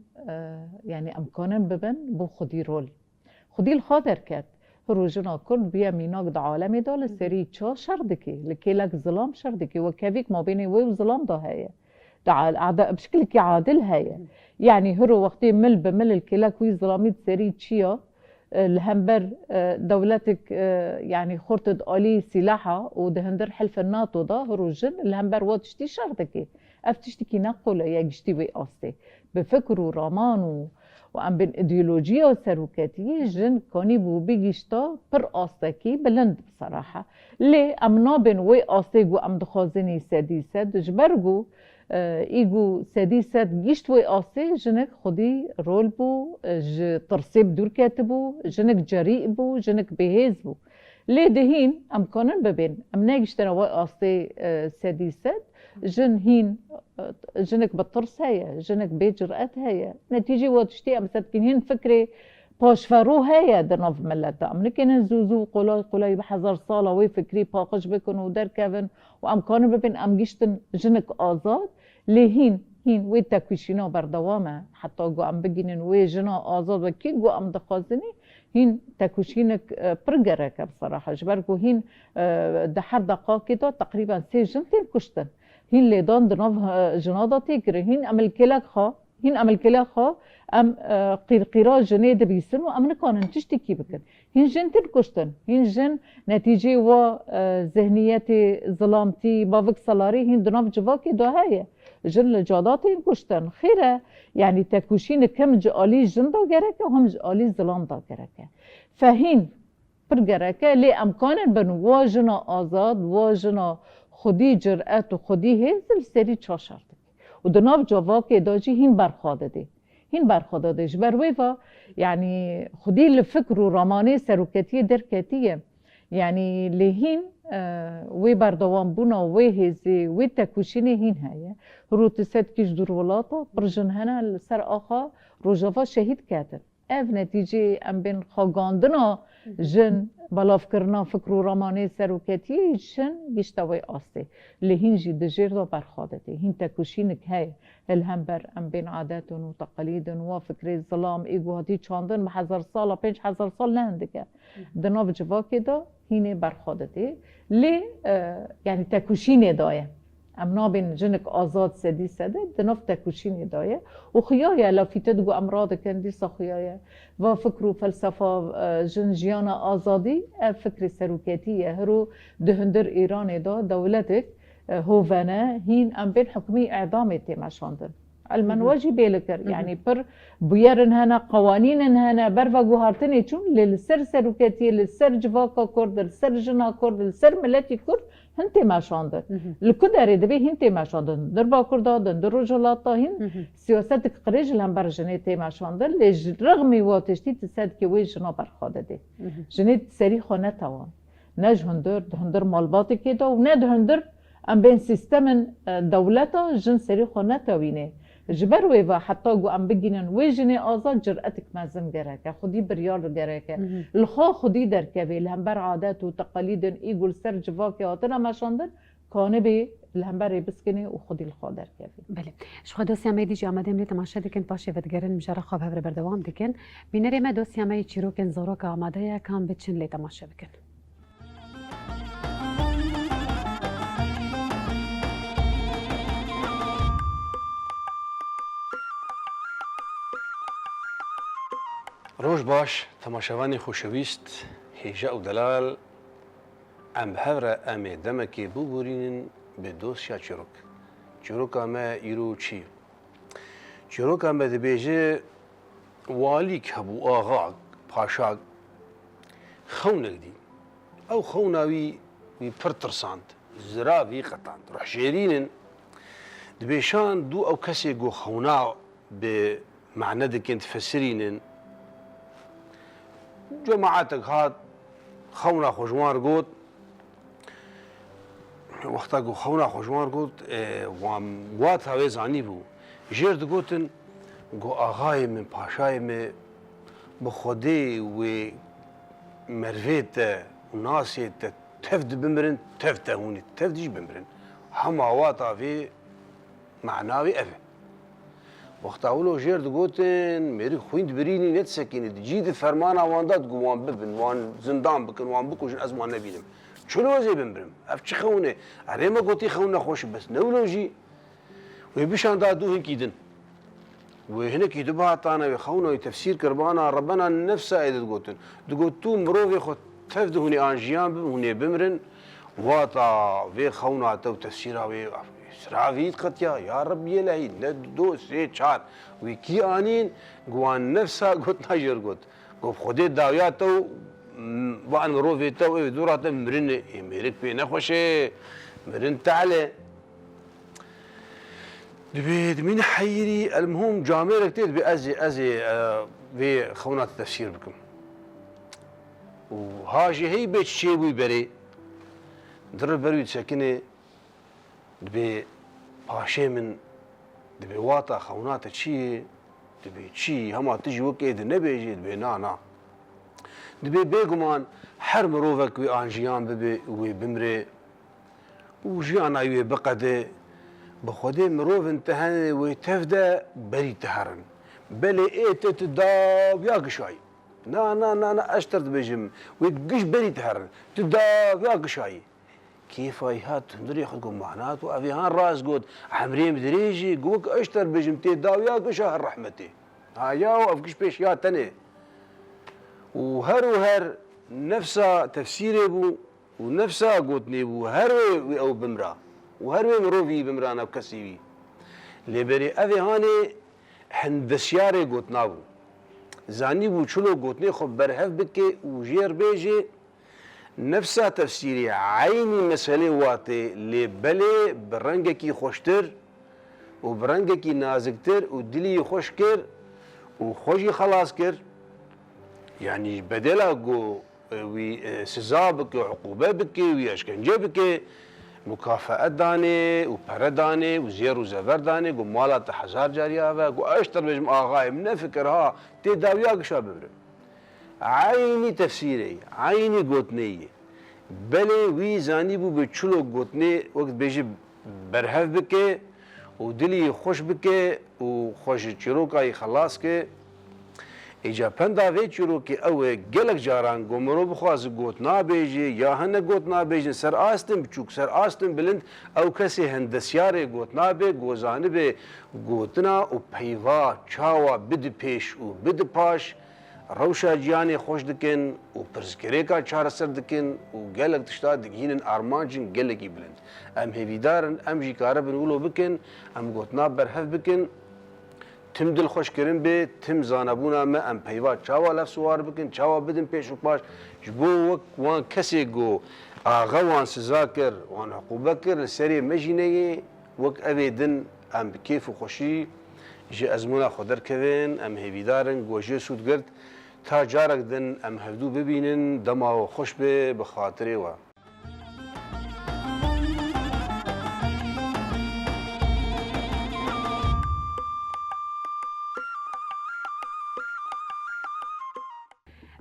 C: يعني أمكانن ببن بو خودی رول خودی الخادر كات هروجنا كرد بيا ميناك دا عالمي دا لسري چا شردكي لكيلك ظلام شردكي وكافيك ما بيني وظلام دا هيا دا بشكل كي عادل هيا يعني هرو وقتي مل بمل الكيلك وي ظلامي سري تشيا الهمبر دولتك يعني خورتد آلي سلاحة ودهندر حلف الناتو دا هروجن الهمبر واتشتي شردكي افتشتكي نقول يجشتي وي أصتي بفكرو رامان وام بين ايديولوژیا سروکتی جن کانی بو بگیشتا پر آستکی بلند بصراحة لی ام نابن وی آستگو ام دخوازنی سدی سد جبرگو ایگو سدی سد گیشت وی آسته جنک خودی رول بو ترسيب دور كاتبو جنك جريء بو جنك بهيز بو ليه دهين ام كانن ببين ام ناجشتنا وي آسته سدي سد جن هين جنك بالطرس هيا جنك بجرأت هيا نتيجة واتشتي ام سدكين هين فكري باش فرو هيا درناف ملتا ام نكن زوزو قلاي بحذر صالة وي فكري باقش بكن ودار كافن وام كانن ببين ام جشتن جنك آزاد ليه هين وي تاكوشينا بردوامه حتى جو ام بگينن وي جنا آزاد وكي جو ام دخازني هين تاكوشينك برجرك بصراحة جبركو هين دحر دقائق كده تقريبا 3 جنتين كشتن هين اللي دان درناف جناضة تيكري هين ام الكلاك خا ام قيرقيرا جنيد بيسن وام نكون تشتكي بكن هين جنتين كشتن هين جن نتيجة و ذهنيتي ظلامتي بافك سلاري هين درناف جواكي دو هاي جن جاداتين كشتن خيره يعني تاكوشين كم جالي جندا جركه هم جالي ظلام دا جركه فهين برجركه لي امكان بن واجنا آزاد واجنا خودی جرأت و خودی هزل سری چاشرد و دناب جواکه داجی هین برخواده جبروی و يعني خودی لفکر و رامانه سروکتی درکتیه يعني لهين وي بردوان بونا وي هزي وي تاكوشيني هين هاي رو تسد كيش دور ولاطة برجن هنا السر آخا روجافا شهيد كاتب اف نتيجة ام بين خاقاندنا جن بلاف کرنا فکر و رامانه سروکتی جن گشتاوی آسته لهين جي دجير دا برخادته هين تاكوشينك هاي الهمبر ام بين عادات و تقاليد و فكر الظلام ايگو هاتي چاندن بحزر سال 5000 سال نهندكه دناف جواكي دا هين برخادته لي يعني تاكوشيني دايه ام نابن جنك آزاد سدي سده دناف تاكوشيني دايه وخيايا لو في تدقو امراض كان دي خيايا و فكر و فلسفه جن جيانا آزادي فكر سروكاتيه هرو دهندر ايران دا دولتك هوفانا هين ام بين حكمي اعدامي تيما شاندن علما واجبي لكر يعني بر بيرن هنا قوانين هنا برفا جوهرتني چون للسر سروكاتي للسر جواكا كرد للسر جنا كرد للسر ملتي كرد هنتي ما شاندن الكدر دبي هنتي ما شاندن دربا كردا در رجلاتا هن سياستك قريج لهم برجنيتي ما شاندن لج رغم واتشتي تسد كي وي جنا برخاده دي جنيت سري خونه توان نج هندر مالباتي كده و ند هندر ام بين سيستم دولتا جن سري خو نتوينه جبر ويفا حتى جو ام بگينن ويجني آزاد جرأتك مازن گرکه خودی بریار گرکه الخا خودی درکه لهمبر عادات و تقاليد ایگول سر جواکی آتنا مشاندن کانه به لهمبر بسکنه و خودی الخا درکه.
A: بله شو دوسیامه دیجی آمده امروز تماشا دکن پاشه ودگرن مجرد خواب هفر بردوام دکن بینری ما دوسیامه چیروکن زاروک آمده یا کام بچن لی تماشا بکن.
D: روش باش تماشاوانی خوشویست هیجا و دلال ام بهوره ام دمکی ببورین به دوسیا چیروک ام ایرو چی چیروک ام دبیجه والی کبو آغا پاشا خونک دی او خوناوی وی پرترساند زراوی قطاند روح شیرین دبیشان دو او کسی گو خونا به معنی دکن تفسرینن جماعتك هاد خونا خوجوار قوت وقتا قو خونا خوجوار قوت وام وات هاوي زاني بو جيرد قوتن قو آغاي من پاشاي من بخودي و مرويت وناسي تفد بمرن تفد هوني تفدش بمرن هما وات هاوي معناوي أفه وقت اولو جرد گوتن میری خویند برینی نت سکینید جید فرمان آوانداد گوان ببن وان زندان بکن وان بکوشن از ما نبینم چلو زی بمرم اف چی خونه اره ما گوتی خونه خوش بس نولو جی و بیشان دادو هنکیدن و هنکی دو باتانا و خونه تفسیر کربانا ربنا نفسا ایدت گوتن دو گوتو مروی خود تفده هونی آنجیان بم هونی بمرن واتا و خونه تو تفسیرا و سراويت قتيا يا رب يلهي ندو سي چار ويكي آنين قوان نفسها قلت ناجر قلت قلت خودي داوياتو وان روفيتو دوراتو مرن ميرك بي نخوشي مرن تعالي دبيت من حيري المهم جاميرك تيت بأزي في خونات التفسير بكم وهاجي هي بيت شيبوي بري در بروي ساكنه دبي پاشه من دبي واتا خونات چی دبي چی هما تجي وكيد نبيجي دبي نا دبي بيگمان هر مروفك وي آنجيان ببي وي بمري وجيانا وي بقده بخوده مروف انتهن وي تفده بري تهرن بلي ايه تتداب يا قشاي نا اشتر دبيجم وي قش بري تهرن تداب يا قشاي كيف هات ندري خدكم معنات وافيهان راس قود حمريم دريجي قوك اشتر بجمتي داوياك شهر رحمتي هايا وافكش بيش يا تني وهر نفسها تفسيري بو ونفسها قوتني بو هروي او بمرا وهروي مروفي بمرا انا بكسيوي لبري افيهاني هندسياري قوتنا بو زاني بو چلو قوتني خب برهف بكي وجير بيجي نفسها تفسيري عيني مسألة واتي لبلي برنجكي خوشتر وبرنجكي نازكتر ودلي خوش كر وخوشي خلاص كر يعني بدلا قو وي سزا بك وعقوبة بك ويشكنجة بك مكافأة داني وبرة داني وزير وزفر داني قو مالات حزار جارية قو اشتر بجم آغاي من فكرها تداوياك شاببر عيني تفسيري عيني قوتني بلي وي زاني بو بچلو قوتني وقت بيجي برهف بك ودلي خوش بك وخوش چروكاي خلاص كي ايجا پندا وي چروكي او گلك جاران گمرو بخواز قوتنا بيجي يا هن قوتنا بيجي سر آستن بچوك سر آستن بلند او كسي هندسياري قوتنا بي گوزاني بي قوتنا و پيوا چاوا بد پیش و بد پاش روشا جیانی خوش دکن و پرسکری کا چهار سر دکن و گلک تشتا دگینن آرمانجن گلکی بلند ام هیویدارن ام جی کاره بنولو بکن ام گوتنا برهف بکن تم دل خوش کرن به تم زانبونا ما ام پیوا چاوا لفسوار بکن چاوا بدن پیش و پاش جبو وک وان کسی گو آغا وان سزا کر وان حقوبه کر سری مجینه وک اویدن ام بکیف و خوشی جي ازمونا خدر كذن ام هيفيدارن گوجه سود گرد تا جارك دن ام هفدو ببينن دما و خوش به بخاطري و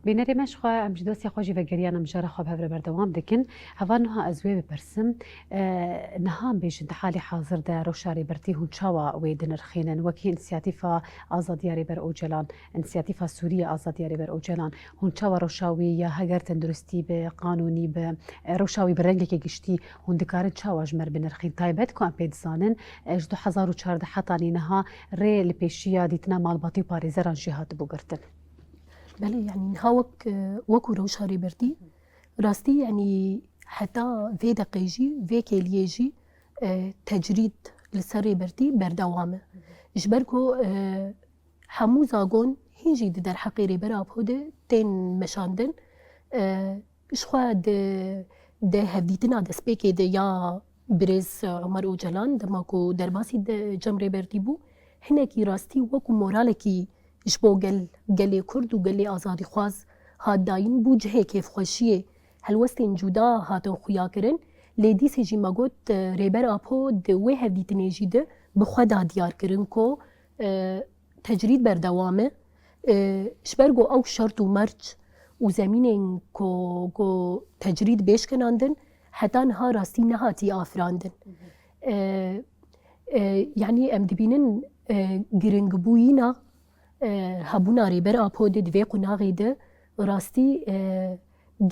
A: بینەری مەشخوا ئەم دۆستی خۆشی بەگەریانە مژارە خۆ هەورە بەردەوام دەکەن هەوانها ئەزوێ بپرسم نەهام بێژن حالی حاضردا ڕەوشاری بەرتی هونچاوە وێ دنرخێنن وەکی ئینسیاتیفا ئازادیاری بەر ئەوجەلان ئینسیاتیفا سووریە ئازادیاری بەر ئەوجەلان هونچاوە ڕەوشاوی یا هەگەر تەندروستی بە قانونی بە ڕەوشاوی بەرەنگێکی گشتی هوندکارن چاواژمەر بنرخین تایبەت کو ئەم پێدزانن 2014 حتانی نەها ڕێ لە پێشیە دیتنا ماڵباتی و پارێزەران ژی هات بووگرتن.
B: بله يعني نهاوك وكو روشاري بردي راستي يعني حتى في دقيجي في كيليجي تجريد لسري بردي بردوامه جبركو حمو زاغون هنجي در حقيري براب هوده تين مشاندن شخوا ده هفديتنا ده سبيكي ده يا بريز عمر اوجلان دماكو درباسي ده جمري بردي بو هناكي راستي وكو مورالكي جبو قل كرد وقل آزادي خواز هاد داين بو جهه كيف خوشيه هلوستين جودا هاتن خويا كرن لدي سيجي ما قلت ريبر أبو دوه هفدي تنيجي ده بخودا ديار كرن كو تجريد بردوامه شبرگو او شرط و مرج و زمینین کو تجرید بیش کناندن حتی نها راستی نهاتی آفراندن یعنی ام دبینن گرنگ بوینا هبونا ریبر آپوده دوی قناغی ده راستی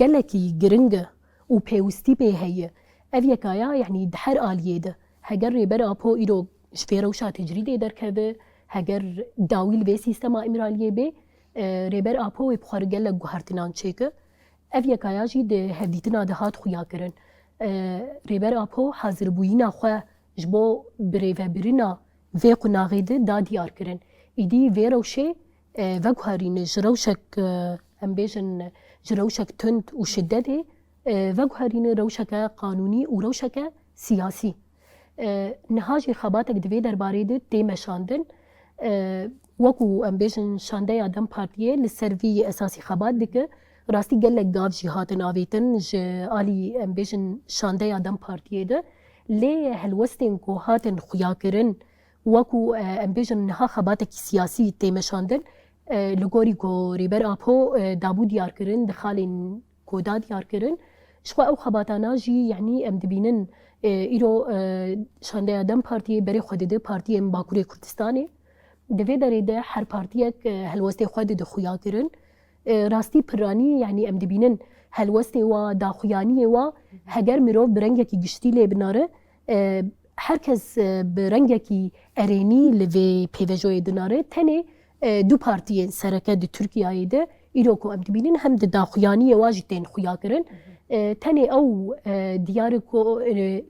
B: گلکی گرنگ و پیوستی به هیه او یکایا یعنی دحر آلیه ده هگر ریبر آپو ایرو شفیروشا تجریده در که هگر داویل به سیستما امرالیه به ریبر آپو و بخار گلک گوهرتنان چیکه او یکایا جی ده هفدیتنا ده هات خویا کرن ریبر آپو حاضر بوینا خواه جبو بریوه برینا وی قناغی ده دا دیار کرن ایدی وی روشه وگوهرین جروشک ام بیجن جروشک تند و شدده وگوهرین روشک قانونی و روشک سیاسی نهاجی خباتک دوی درباره ده تیمشاندن وکو ام بیجن شانده آدم پارتیه لسروی اساسی خبات دکه راستی گلک گاف جهاتن آویتن آلی ام بیجن شانده آدم پارتیه ده لی هلوستین کو هاتن خویا کرن وکو ام بیجن نها خباتک سیاسی تیمشاندن لگوری کو ریبر آپو دابو دیار کرن دخالین کودا دیار کرن شخوا او خباتانا جی یعنی ام دبینن ایرو شانده آدم پارتیه بری خودده پارتیه ام باکوری کردستانه دوی داره هر پارتیک هلوسته خود ده خویا کرن راستی پرانی یعنی ام دبینن هلوسته و دا خویانی و هگر مروف برنگکی گشتی لی بناره هر کس برنگکی ارینی لوی پیوژوی دناره تنه دو پارتیین سرکه ده ترکیه ده ایرو کو ام دبینن هم ده دا خویانی واجی تین خویا کرن تنه او دیار کو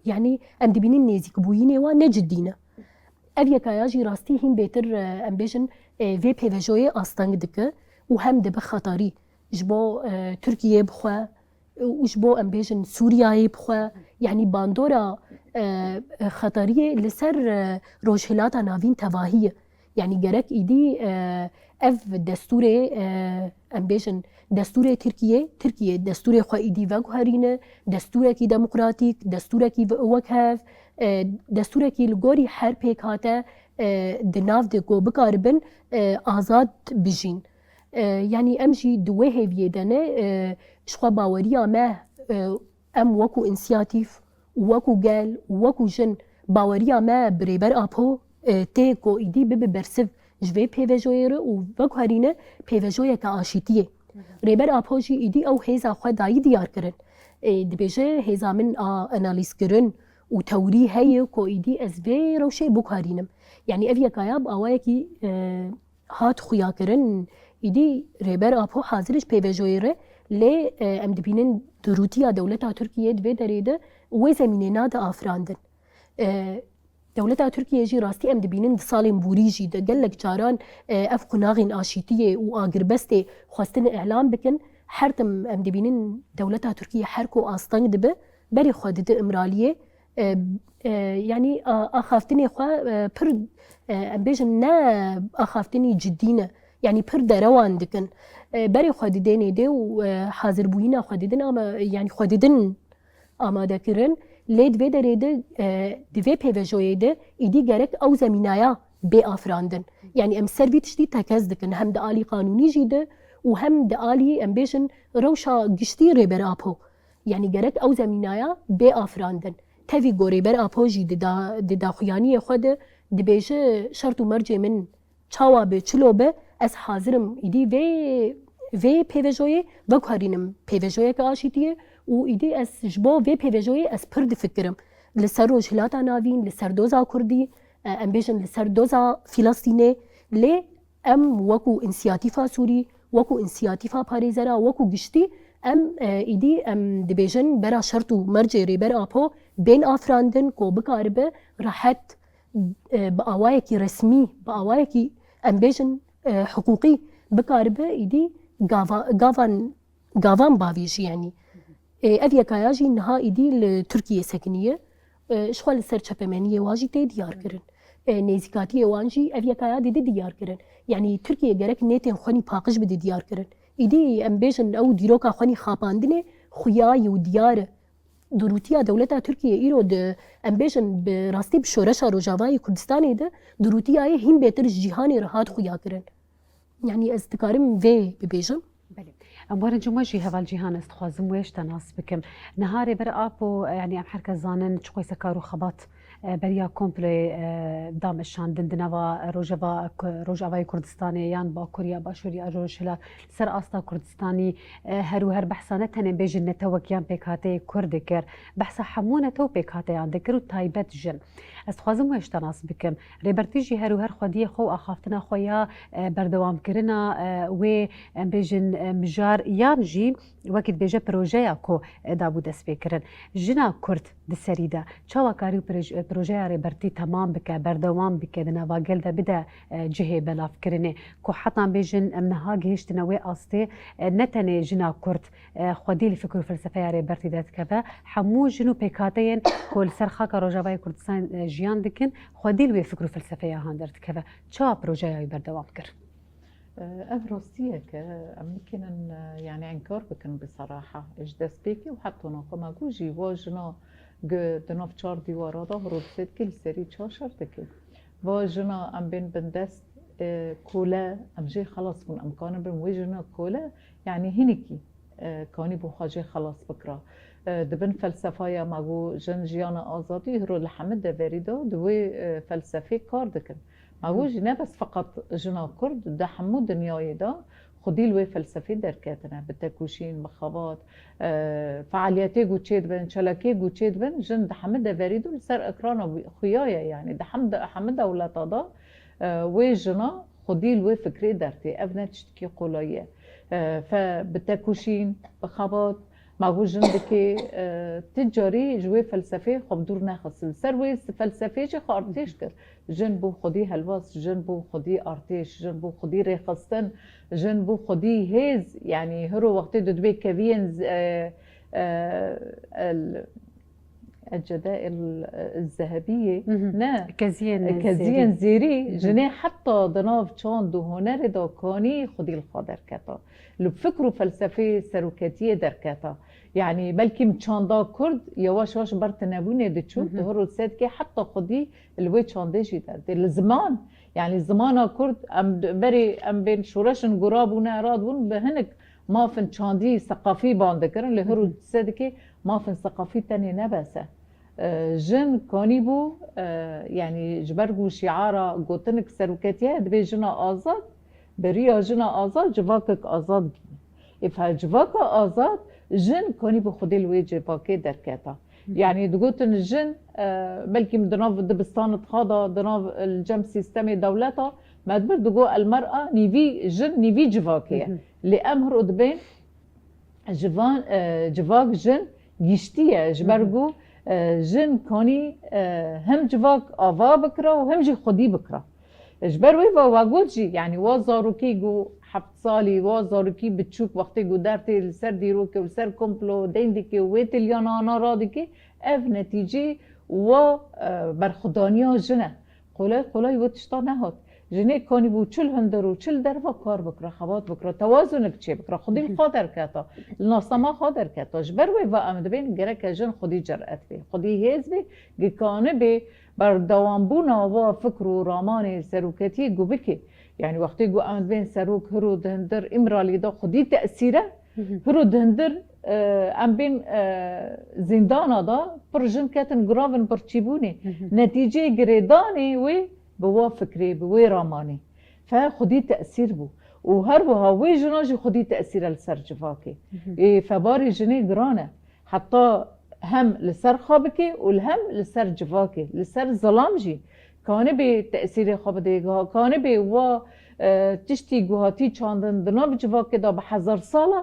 B: یعنی ام دبینن نزیک بوینه و نجدینه ev yekaya jî rastî hîn bêtir em bêjin vê pêvejoyê asteng dike û hem dibe xetarî ji bo Tirkiyeyê bixwe û ji bo em bêjin Sûriyayê bixwe yanî bandora xetariyê li ser rojhilata navîn tevahî ye yanî gerek îdî ev destûrê em bêjin destûrê Tirkiye destûrê xwe îdî veguherîne destûrekî demokratîk destûrekî wek hev دستورکی لگوری هر پیک هاته دناف ده گو بکاربن آزاد بجین یعنی امجی دوه هیویه دنه شخوا باوریا ما ام وکو انسیاتیف وکو گل وکو جن باوریا ما بریبر آپو ته گو ایدی ببه برسف جوه پیوژوی رو و وکو هرینه پیوژوی که آشیتیه ریبر آپو جی ایدی او هیزا خوا دایی دیار کرن دبیجه هیزا من انالیز کرن و توري هي كو ايدي از في روشي بوكارينم يعني افيا كاياب اوايكي هات خويا كرن ايدي ريبر ابو حاضرش بيفيجويره لي ام دبينن دروتيا دولتا تركيا دبي دريده و زميننا دا افراندن دولتا تركيا جي راستي ام دبينن صالم بوريجي دا قالك جاران اف قناغين اشيتيه و اغربستي خواستن اعلام بكن حرتم ام دبينن دولتا تركيا حركو استنگ دبه بري خودت امراليه يعني اخافتني خوا پر بيجن نا اخافتني جدينه يعني پر دروان دكن بري خوددني دي وحاضر بوينا خوددن اما يعني خوددن آماده کرن لید و دريده دوی پیوژوی ده ایدی گرک او زمینایا بی افراندن يعني ام سرویتش دي تکز دکن هم ده آلی قانونی جیده وهم دالي ام بيجن روشا گشتي ريبر ابو يعني جرك او زمينايا بي افراندن تفي غوري بر ابو جي ددا خوياني خود دبيجه شرط مرجع من چاوا به چلو به از حاضرم ایدی وی پیوژوی و کارینم پیوژوی که آشیتیه و ایدی از جبا وی پیوژوی از پرد فکرم لسر روجهلاتا ناوین لسر دوزا کردی ام بیجن لسر دوزا فلسطینی لی ام وکو انسیاتیفا سوری وکو انسیاتیفا پاریزرا وکو گشتی ام ایدی ام دبیجن برا شرط و مرجع ریبر آپو بین آفراندن کو بکاربه راحت بآوایکی رسمی بآوایکی ام بیجن حقوقی بکاربه ایدی گاوان باویش يعني أفيا كاياجي نها إيدي لتركيا سكنية شخوال السر چپمانية واجي تي ديار كرن نيزيكاتية وانجي أفيا كايا دي ديار كرن يعني تركيا جارك نيتين خواني باقش بدي ديار كرن إيدي أم بيجن أو ديروكا خواني خاباندني خوياي وديار دروتيا دولتا تركيا إيرو أم بيجن براستي بشورشا روجاواي كردستاني ده دروتيا هم بيتر جيهاني رهات خويا كرن يعني استكارم في ببيجم
A: بله اموار جمجي هذا الجهان استخوازم ويش تناس بكم نهاري بر ابو يعني ام حركه زانن چقوي سكارو خبط بريا كومبلي دامشان دندنوا روجاوای كردستاني يان با كوريا باشوريا روشلا سر استا كردستاني هر بحثانه تن بيجن نتوكيان بكاتي كردكر بحث حمونه تو بكاتي عندكر تايبت جن استخوازم ويش تناس بكم ريبرتيجي هر خديه خو اخافتنا خويا بردوام كرنا و بيجن مجار يانجي وقت بيجا بروجيا كو دابو دس بكرن جنا كرد دسريدا چاوا كاريو بروجيا ريبرتي تمام بك بردوام بك دنا واقل دا بدا جهه بلاف كرنه كو حتى بيجن امنها جهشت نوي استي نتني جنا كرد خدي الفكر فلسفه ريبرتي دات كذا حمو جنو بكاتين كل سرخا كروجاوي كردستان جيان دكن خدي الفكر فلسفه هاندرت كذا چا بروجيا بردوام كر
C: أفروسية ممكن يعني انكار بكن بصراحة إيش دست بيكي وحتى ناقم أقوجي واجنا دناف چار دیوارا دا هرود سید کل سری چاشر دکل واجنا ام بين بندست كولا ام جي خلاص من امكان بين وجنا كولا يعني هنيكي كاني بو خاجي خلاص بكرا دبن فلسفايا ماغو جنجيانا آزادي هرو لحمد دفريدا دوي فلسفي كار دكن ماغو جنا بس فقط جنا كرد دا حمو دنياي دا خدي الوي فلسفي دركاتنا بالتكوشين بخابات فعالياتي قوتشيد بن شلكي قوتشيد بن جن حمد فريدو لسر اكرانا خيايا يعني ده حمد اولاد دا ويجنا خدي الوي فكري درتي ابنا تشتكي قولايه فبالتكوشين بخابات معقول جندكي تجاري جوي فلسفي خب دور ناخص السروي فلسفي شي خارتيش كر جنبو خدي هلواس جنبو خدي ارتيش جنبو خدي ريخستن جنبو خدي هيز يعني هرو وقت دبي كافينز الجدائر الذهبيه نا كزين زيري جني حتى ضناف تشاندو هنر دوكاني خدي الخضر كتا لو بفكروا فلسفه سروكاتيه دركاتا يعني بلكي متشاندا كرد يواش واش برتنابوني دتشوف تهرو سادكي حتى خدي الوي تشانديجي در الزمان يعني زمان كرد ام بري ام بين شورشن قرابونا رادون بهنك ما فين تشاندي ثقافي باندكرن اللي هرو سادكي ما فين ثقافي تاني نبسه جن كونيبو يعني جبرجو شعارة قوتنك سروكاتيه دبي جنا آزاد بريا جنا آزاد جواكك آزاد إفها جواك آزاد جن كونيبو خدي الوي جواكي دركاتا يعني دقوتن الجن بلكي مدناف دبستان تخاضا دناف الجم سيستمي دولتا ما تبر دقو المرأة نيفي جن نيفي جواكيه لأمهر قدبين جواك جن يشتيه جبرجو جن كوني هم جواك آوا بكرا وهم جي خدي بكرا جبر ويفا واقولجي يعني وازاروكي جو حبت صالي وازاروكي بتشوك وقتي جو دارتي السر ديروكي والسر كومبلو ديندكي ويتليانا انا رادكي اف نتيجي و برخدانيا جنة قولاي وتشتا نهات جنه کانی بو چل هندر و چل در و کار بکره خبات بکره توازنک چه بکره خودی خادر کتا ناسما خادر کتا جبر و امد بین گره که جن خودی جرأت بی خودی هیز بی گکانه بی بر دوام بونا و فکر و رامان سروکتی گو بکی یعنی وقتی گو امد بین سروک هرو دهندر امرالی دا خودی تأثیره هرو دهندر ام بین زندان دا پر جن کتن گراون پر چیبونی نتیجه گریدانی و بوا فکری بوا رامانی فخودی تأثیر بو و هر بها وی جناجی خودی تأثیر لسر جواکی فباری جنی گرانه حتی هم لسر خوابکی و هم لسر جواکی لسر ظلام جی کانه به تأثیر خواب دیگه کانه به و تشتی گوهاتی چاندن دناب جواکی دا به 1000 ساله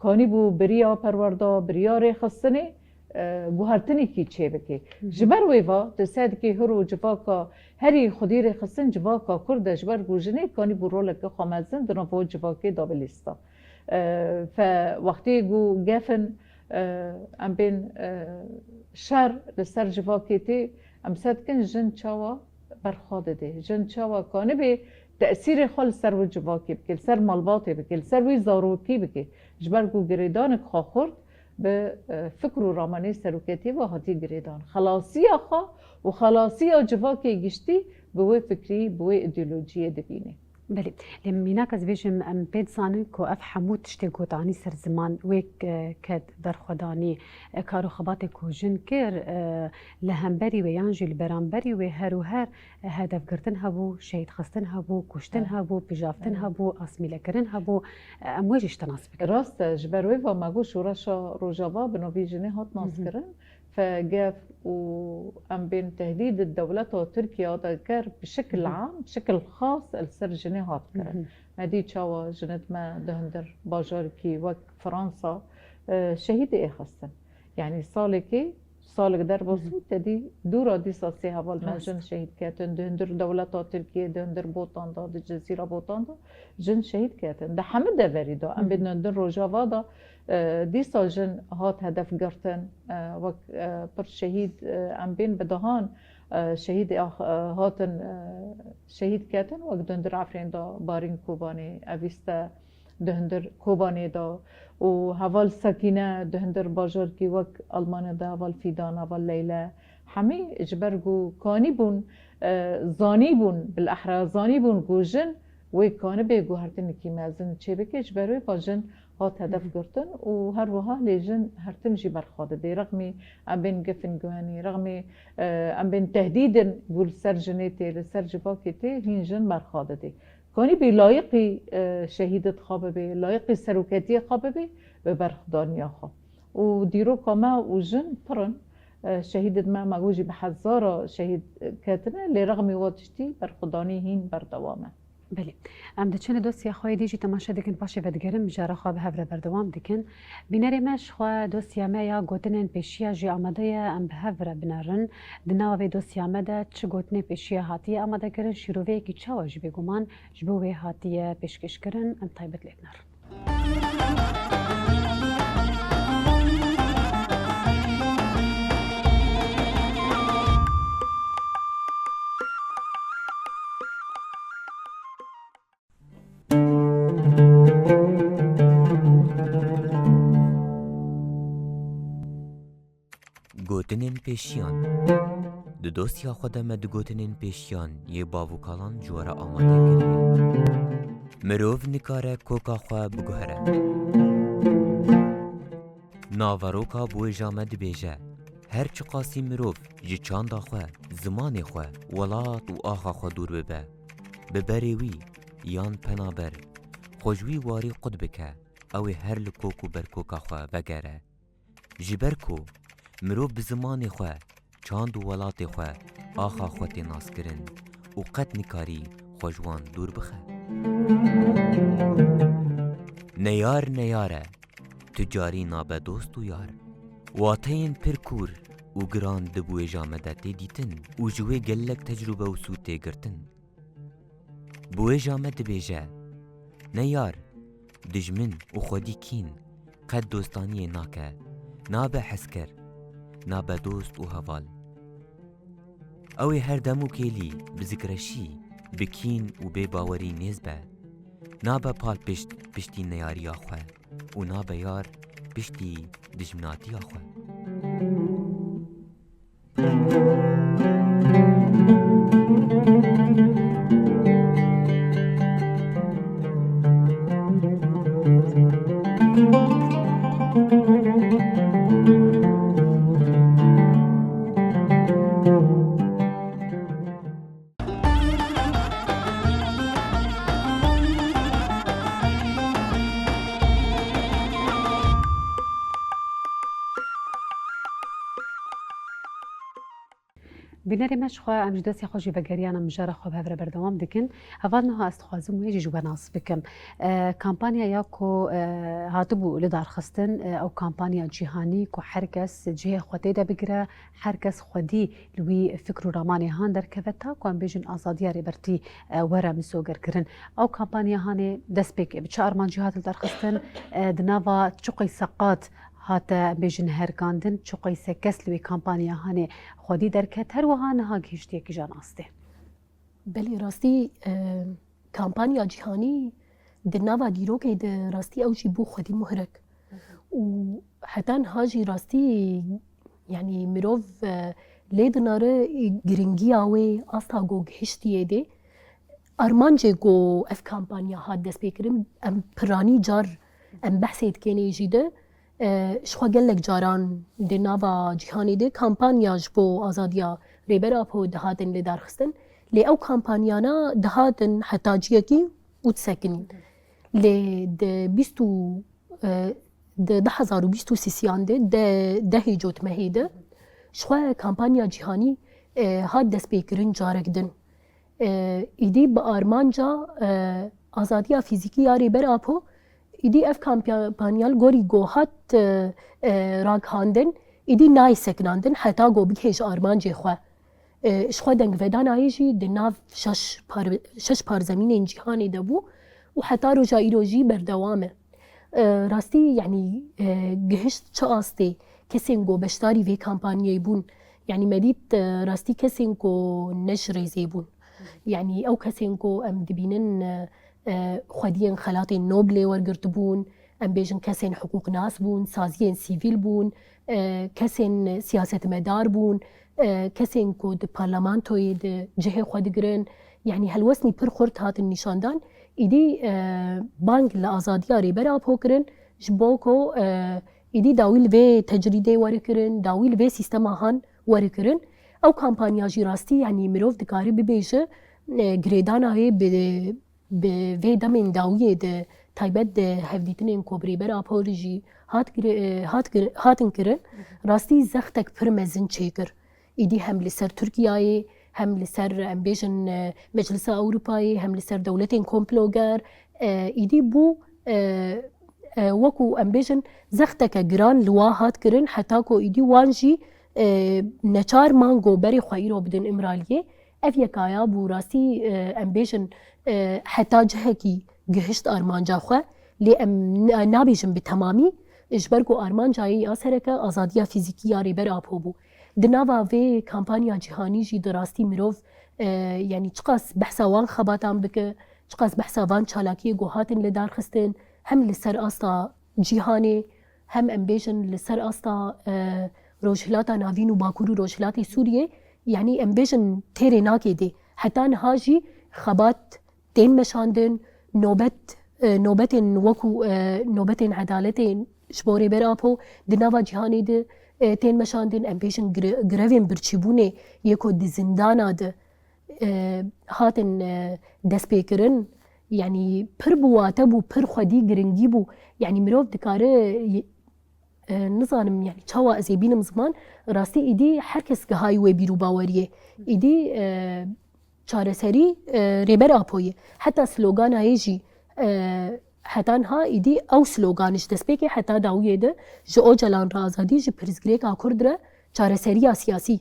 C: کانی بو بریا پروردا بریا ریخستنی گوهرتنی کی چه بکی جبر ویوا تساد کی هرو جواکا هری خودی ریخستن جواکا کرد جبر گوجنی کانی بو رول که خامزن دناب جواکی دا بلیستا فوقتی گو گفن ام بین شر لسر جواکی تی ام سد کن جن چاوا برخواده ده جن چاوا کانی به تأثیر خال سر و جواکی بکل سر مالباتی بکل سر وی زاروکی بکل جبر گو گریدان که خورد به فکر و رامانه سروکتی و هاتی گریدان خلاصی آخا و خلاصی جواکی گشتی به وی فکری به وی ایدئولوژی دبینه
A: بله لمیناک از بیشم ام پید زانن که اف حمود تشتی گوتانی سر زمان ویک کد در خدانی کارو خبات کوجن کر لهمبری و یانجی لبرانبری و هر و هر هدف گرتن هبو شهید خستن هبو کشتن هبو پیجافتن هبو اسمیله کرن هبو امواجش تناسب کرد
C: راست جبروی و مگو شورشا روجاوا بنوی جنه هات ناس کرن فجاف وأم بين تهديد الدولة وتركيا ذكر بشكل عام بشكل خاص السر جنيهات كرن هدي تشاوا جنت ما دهندر باجاركي وك فرنسا شهيد إيه خاصة يعني صالكي صالك در بسوط تدي دورا دي ساسي هوال ما جن شهيد كاتن دهندر دولة تركيا دهندر بوطان دا الجزيرة بوطان دا جن شهيد كاتن ده حمد دفري دا أم بين ندر روجاوا دا دیسا جن هات هدف گرتن و پر شهید ام بین بدهان شهید هاتن شهید کتن و دهندر عفرین دا بارین کوبانی اویستا دهندر کوبانی دا و حوال سکینه دهندر باجار کی وک آلمان دا حوال فیدان حوال لیله همه اجبرگو کانی بون زانی بون بالاحرا زانی بون گو جن و کانه بگو هرتن کی مازن چه بکش بروی با جن هات هدف گرتن و هر وها لیجن هر تمشي برخاده دی رغمی ام بین گفن گوهانی رغمی ام بین تهدیدن گول سر جنیتی لسر جباکیتی هین جن برخاده دی کانی بی لایقی شهیدت خوابه بی لایقی سروکتی خوابه بی به برخدانی خواب و دیرو کاما و جن پرن شهیدت ما مگوجی به 1000 شهید کتنه لرغمی واتشتی برخدانی هین بردوامه
A: بله ام دچنه دوسیا خواه دیجی تماشا دکن پاشه ودگرم جارا خواه به هفره بردوام دکن بیناری مش خواه دوسیا ما یا گوتنین پیشیا جی آمده یا ام به هفره بنارن دناوه دوسیا ما ده چه گوتنه پیشیا هاتیه آمده کرن شروعه که چاوا جی بگومان جبوه هاتیه پیشکش کرن ام طایبت لیک نارن
E: گوتنین پیشیان دو دوستیا خودم دو گوتنین پیشیان یه باوکالان جوارا آماده کردی مروف نکاره کوکا خواه بگوهره ناوروکا بوی جامد بیجه هر چه قاسی مروف جی چاندا خواه زمان خواه ولات و آخا خواه دور ببه ببری وی یان پنابر خوشوی واری قد بکه اوی هر لکوکو بر کوکا خواه بگره جبرکو مروف بزمان خواه چاند و ولات خواه آخا خواه ناس کرن و قد نکاری خوشوان دور بخه نیار نیاره تجاری نابه دوست و یار واتین پرکور و گران دبوی جامدت دیتن و جوی گلک تجربه و سوته گرتن بوی جامد بیجه نیار دجمن و خودی کین قد دوستانی ناکه نابه حسکر نابه دوست و هوال اوی هر دمو کلی بذکرشی بکین و بی باوری نیز به نابه پال پشتی نیاری آخوه و نابه یار پشتی دجمناتی آخوه.
A: بناري مش خو ام جداسي خوجي بقريانا مجرى خو بهفر بردوام دكن هفادنها استخوازم ويجي جواناس بكم كامبانيا ياكو هاتبو لدار خستن او كامبانيا جيهاني كو حركس جهه خوتيدا بقرا حركس خودي لوي فكرو راماني هاندر كفتا كو ام بيجن ازاديا ريبرتي ورا مسوغر كرن او كامبانيا هاني دسبك بتشار مان جهات لدار خستن دنافا تشقي سقات هاتا بيجن هركاندن چوقي سكس لوي كامبانيا هاني خودي دركت هر وهانها گشتي كي جاناسته
B: بلي راستي كامبانيا جهاني دناوا ديروكي د راستي او جي بو خودي مهرك وحتى هاجي راستي يعني مروف ليدنار گرنگياوي استا گو گشتي دي ارمانجي گو اف كامبانيا هاد دس بيكرم ام پراني جار ام بحثيت كيني جيده شخوا گلک جاران د ناوا جهانی د کمپانیاج بو آزادیا ریبرا په دهاتن له درخستن له او کمپانیانا دهاتن حتاجیه کی اوت سکنی له د 20 د 2020 سیسیان د هیجوت مهیده شخوا کمپانیا جهانی هاد دست بیکرین جارکدن ایدی با آرمانجا آزادیا فیزیکی یا ریبرا په ایدی اف کامپانیال گوری گوهات راگ هاندن ایدی نای سکناندن حتی گو بکیش آرمان جی خواه شخوا دنگ ودان آیجی دناف شش پار زمین این جهانی دبو و حتی رجایی روژی بردوامه راستی یعنی گهشت چه آسته کسین گو بشتاری وی کامپانیای بون یعنی مدید راستی کسین گو نشریزی بون یعنی او کسین گو ام دبینن خودین خلاط نوبل ورگرت بون ام بیجن کسین حقوق ناس بون سازین سیویل بون کسین سیاست مدار بون کسین کو د پارلمانتوی د جهه خود گرن یعنی هلوسنی پر خورد هات نشاندان ایدی بانک لآزادیا ریبرا پوکرن جبوکو ایدی داویل و تجریده ورکرن داویل و سیستم هان ورکرن او کامپانیا جی راستی یعنی مروف دکاری ببیجه گریدان های به دمین داویه ده تایبت ده هفدیتنین کوبری برا پورجی هاتن کرن راستی زختک پر مزن چیکر ایدی هم لسر ترکیه هم لسر امبیجن مجلس اوروپایی هم لسر دولتین کمپلوگر ایدی بو وکو امبیجن زختک گران لوا هات کرن حتی کو ایدی وانجی نچار مانگو بری خواهی رو بدن امرالیه اف یکایا بو راستی امبیجن حتی جهکی گهشت آرمانجا خواه لی ام نابیجن به تمامی اجبرگو آرمانجایی آسرکه آزادیا فیزیکی یاری بر آپو بو دناوا و کامپانیا جهانی جی دراستی مروف یعنی چقاس بحثا وان خباتان بکه چقاس بحثا وان چالاکی گوهاتن لدار خستن هم لسر آستا جهانی هم امبیجن لسر آستا روشهلاتا ناوین و باکور و روشهلاتی سوریه یعنی امبیجن تیره ناکی دی حتی نهاجی خبات تین مشاندن نوبت وکو نوبت عدالت شبوری براپو دناوا جهانی ده تین مشاندن امبیشن گروین برچیبونه یکو دی زندانا ده هاتن دست پیکرن یعنی پر بواته بو پر خودی گرنگی بو یعنی مروف دکاره نظانم یعنی چاوا ازی بینم زمان راستی ایدی هر کس که های وی بیرو باوریه ایدی چارەسەری ڕێبەر ئاپۆیە حتا سلۆگان هەیەژی حتان ها ئیدی ئەو سلۆگانش دەستپێکی حتا داویێدە ji ئۆجەلان ڕازادی ji pirzgirêka Kurd re çareseriya siyasî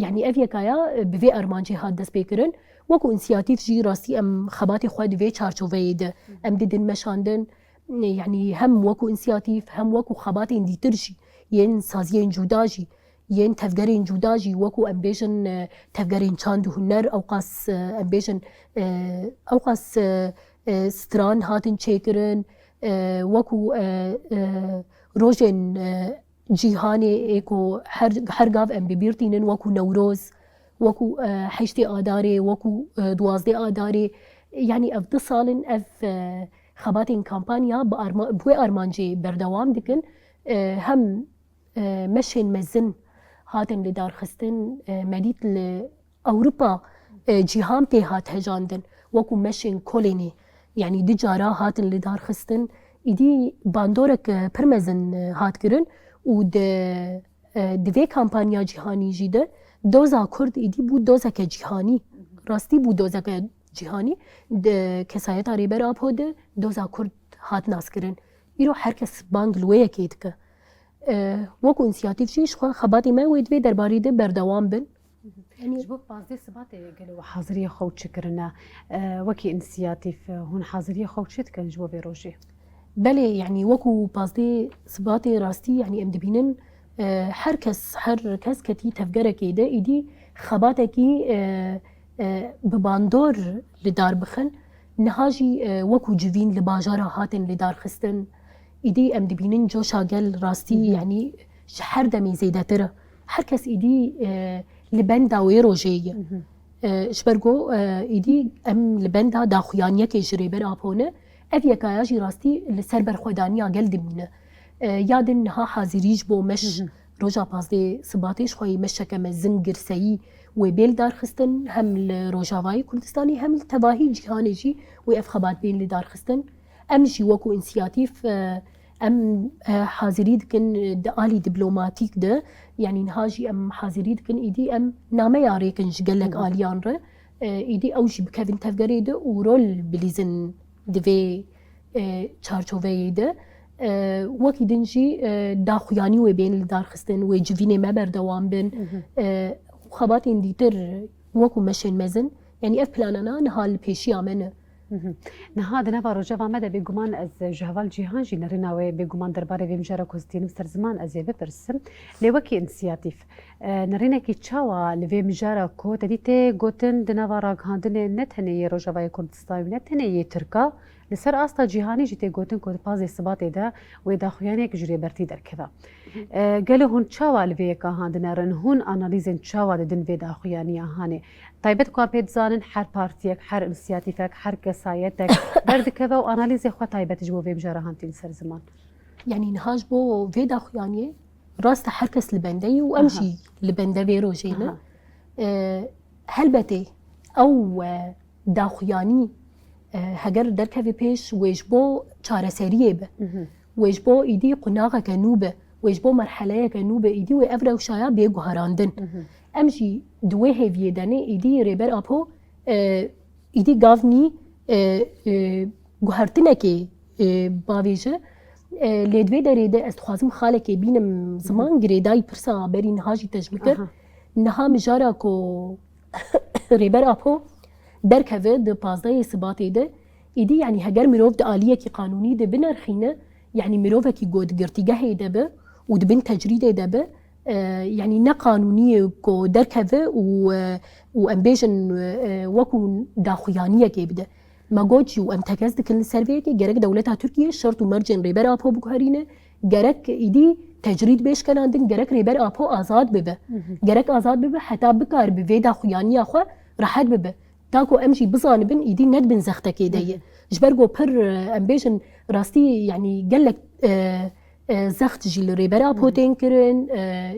B: یعنی ev yekaya bi vê ermancê hat destpêkirin wekû însiyatîv jî rastî em xebatê xwe di vê çarçoveyê de em didin meşandin yani hem wekû însiyatîv hem wekû xebatên dîtir jî yên saziyên cuda jî ين تفجرين جوداجي وكو أمبيجن تفجرين شاند هنر أو قاس أمبيجن أو قاس ستران هاتن شيكرن وكو روجن جیهانی ایکو هر گاو ام ببیرتینن وکو نوروز وکو حشتی آداری وکو دوازده آداری یعنی اف ده سالن اف خباتین کامپانیا بوی آرمانجی بردوام دکن هم مشین مزن هاتن لدار خستن مدید لأوروبا جیهام تی هات هجاندن وکو مشین کولینی يعني دي جارا هاتن لدار خستن ایدی باندورك پرمزن هات کرن و دوی کامپانیا جیهانی جیده دوزا کرد ایدی بود دوزا که جیهانی راستی بود دوزا که جیهانی کسایت آری بر آب هوده دوزا کرد هات ناس کرن ایرو هر کس بانگ لویه کید که وکو انسیاتیف شیش خواه خباتی ما ویدوی درباری ده بردوام بن
A: يعني جبوك بازدي سباتي قالوا حاضرية خوت شكرنا وكي انسياتيف هون حاضرية خوت شتكن جوا بروجي
B: بله يعني وكو بازدي سباتي راستي يعني ام دبينن هر کس کتی تفگره کیده ایدی خباتکی بباندور لدار بخن نهاجی وكو جوین لباجارا هاتن لدار خستن ایدی ام دبینن جو شاگل راستی يعني هر دمی زیده تره هر کس ایدی لبندا ويروجيه شبرگو ایدی ام لبندا داخویانیه که جریبر آپونه اف یکایاجی راستی لسر برخودانیا گل دمینه یادن نها حاضریج بو مش روجا پازده سباتیش خوی مشکه مزن گرسایی و بیل دار خستن هم لروجاوای کردستانی هم لتواهی جهانی جی و اف خبات بین لدار خستن ام جی وکو انسیاتیف ام حاضری دکن آلی دیپلوماتیک ده يعني نهاجي ام حاضري دكن ايدي ام نامه ياري كنج قالك آليان ره ايدي اوجي بكافين تفقري ده ورول بليزن دوي چارچوه ده وكي دنجي داخوياني وبين الدار خستن وجفيني ما بردوام بن خباتين ديتر وكو مشين مزن يعني اف بلاننا نهال بيشي امنه
A: نهاد نبا روجا مدى بگومان از جهوال جیهان جی نریناوی بگومان درباره ویم جرا کوستینم سر زمان از یه بپرسم لیوکی انسیاتیف نرینه کی چاوا لویم جرا کو تدیته گوتن دنوا راگهاندن نتنه روجاوای کردستان نتنه ترکا لسر آستا جیهانی جیته گوتن کو پاز ثبات ده و داخویانی که جری برتی درکوا گله هون چاوا لوی که هاندن رن هون انالیزن چاوا دن وی داخویانی هانه طيبت كوابيت زانن حر بارتيك حر انسياتيفك حر كسايتك برد كذا واناليزي خو طيبت جبو في مجرى هانتين سر زمان
B: يعني نهاج بو في داخوياني راست حركس لبندي وامشي لبندا بيروجينا هلبتي او داخوياني هجر دركه في بيش ويجبو چارەسەریە بە ويجبو ايدي قناغه كنوبه ويجبو مرحله كنوبه ايدي وافرا وشايا بيغهراندن امشي دوی هیویه دنه ایدی ریبر آپو ایدی گاونی گوهرتنه که باویجه لیدوی دریده از خوازم خاله که بینم زمان گریدای پرسا بری نهاجی تجمکر نها مجارا کو ریبر آپو درکوه ده پازده ثباتی ده ایدی یعنی هگر مروف ده آلیه کی قانونی ده بنرخینه یعنی مروفه کی گود گرتیگه ده به و ده بین تجریده ده به يعني نقانونية كو دركفة وأمبيجن وكو داخويانية كيبدا ما قوتشي وأمتكز دكن السرفيكي جرك دولتها تركيا شرط ومرجن ريبر أبو بكهرينة جرك إيدي تجريد بيش كان عندن جرك ريبر أبو آزاد ببه جرك آزاد ببه حتى بكار بفي داخويانية أخو راحت ببه تاكو أمشي بزان بن إيدي ند بن زختة كيدية جبرجو بر أمبيجن راستي يعني قالك زخت جی لریبرا پوتین کرن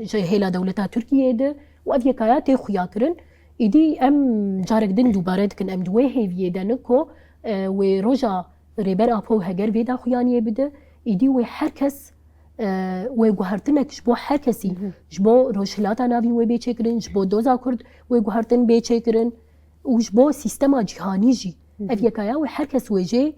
B: جای هلا دولتا ترکیه ده و افیا کایات خویا کرن ایدی ام جارک دن دوباره دکن ام دوی هیویه دنه کو و روجا ریبرا پو هگر ویدا خویانیه بده ایدی و هر کس و گوهرتنک جبو هر کسی جبو روشلاتا ناوی و بیچه کرن جبو دوزا کرد و گوهرتن بیچه کرن و جبو سیستما جهانی جی افیا کایا و هر کس و جی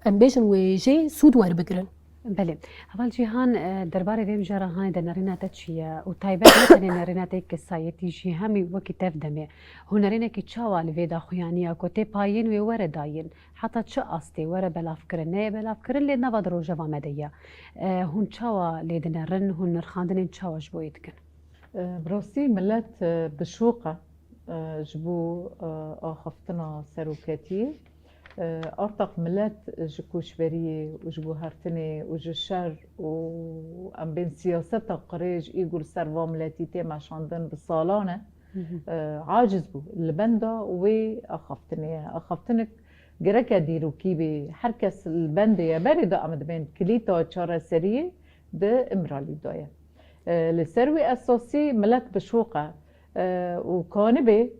B: ام بیشن و جی سود ور بگرن
A: بله اول جیهان درباره ویم جرا های در نرینات چیه و تایبت مثل نرینات که سایتی جی همی وکی تفدمه هنرینه که چاوال ویدا خویانیا کوته پایین و ور داین حتی چه استی ور بلاف کرنه بلاف کرن لید نواد روجا و مدیا هون چاوا لید نرن هون نرخاندن چاواش بوید کن
C: براسي ملات بشوقة جبو آخفتنا سروكاتي أرتق ملات جكو شبرية وجبو هرتني وجو الشر وأم بين سياسة قريج إيقول سروا ملاتي تيما شاندن بالصالانة عاجز بو البندا أخفتنك جركا ديرو كيبي حركس البند يا باردة أمد بين كليتا تشارة سرية ده إمرالي دوية لسروي أساسي ملات بشوقة وكانبه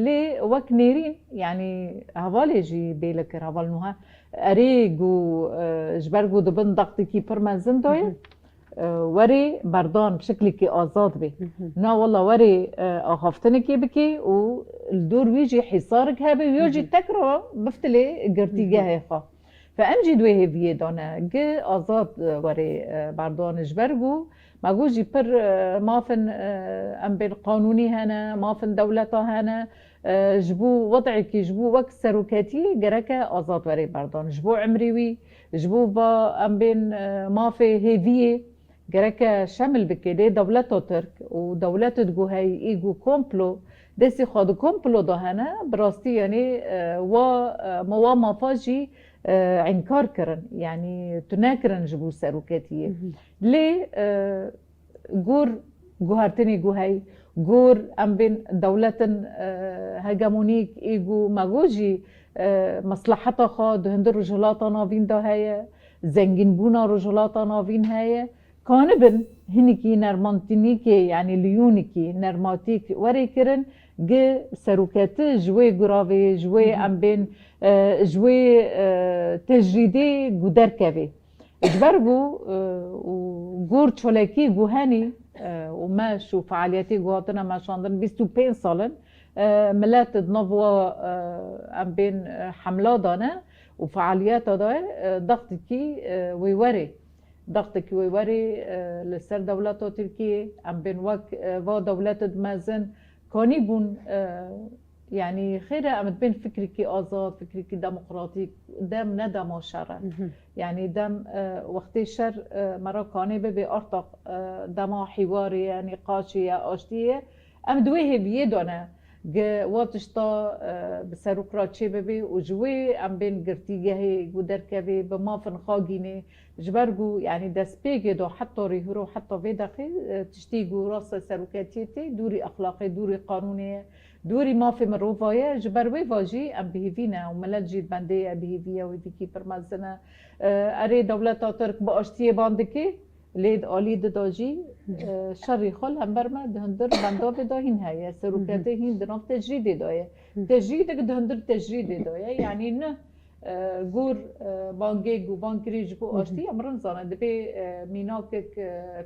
C: لي وك نيرين يعني هوالي جي بيلك هوالنوها أريجو جبرجو دبن ضغطي كي برمازن دوية وري بردان بشكل كي آزاد بي نا والله وري أخافتني كي بكي والدور ويجي حصارك هابي ويجي تكره بفتلي قرتي جاهي خا فأمجي دويه بيه دانا جي آزاد وري بردان جبرجو ما جوجي بر مافن أم بين قانوني هنا مافن دولتها هنا جبو وضعي كي جبو وقت سروكاتي جركا آزاد وري بردان جبو عمريوي جبو با أم بين مافي هيفيه جركا شامل بكده دولته ترك ودولته تجو هاي إيجو كومبلو دسي خاد كومبلو ده هنا براستي يعني وموا مافاجي عنكار كرن يعني تناكرن جبو سروكاتية ليه جور جوهرتني جو هاي جور أم بين دولة هجمونيك إيجو ماجوجي مصلحتها خاد هندر رجلاتا نافين ده هاي زنجين بونا رجلاتا نافين هاي كانبن هنيكي نرمانتينيكي يعني ليونيكي نرماتيك وريكرن جي سروكات جوي جرافي جوي أم بين جوي تجريدي جودر كافي جبرجو وجور تشولكي جوهاني وما شو فعالياتي جواتنا ما شاندن 25 سالن ملات نوفوا أم بين حملة دانا وفعاليات دا ضغطكي ويوري ضغطك ويوري لسر دولته تركيا أم بين و دولات مازن كوني بون يعني خير أمد بين فكركي آزاد فكركي ديمقراطي دم ندم شر يعني دم وقت شر مرا كاني ببي أرتق دم حواري نقاشي آشتية أمدويه بيدنا واتشتا بسروك راتشي ببي وجوي أم بين قرتيجه قدر كبي بمافن خاجيني جبرجو يعني دسبيجي دو حتى ريهرو حتى في دقي تشتيجو راس سروكاتيتي دوري أخلاقي دوري قانوني دوري ما في مروفايا جبروي فاجي أم بهيفينا وملل جيد بندية بهيفيا ويديكي برمزنا أري دولة ترك بأشتيه باندكي ليد آليد داجي شري خال هم برما دهندر بندا بداهين هاي سروكاته هين درام تجريد دايه تجريد دهندر تجريد دايه يعني نه جور بانجي جو بانكريج جو أشتي أمرن زانا دبي ميناكك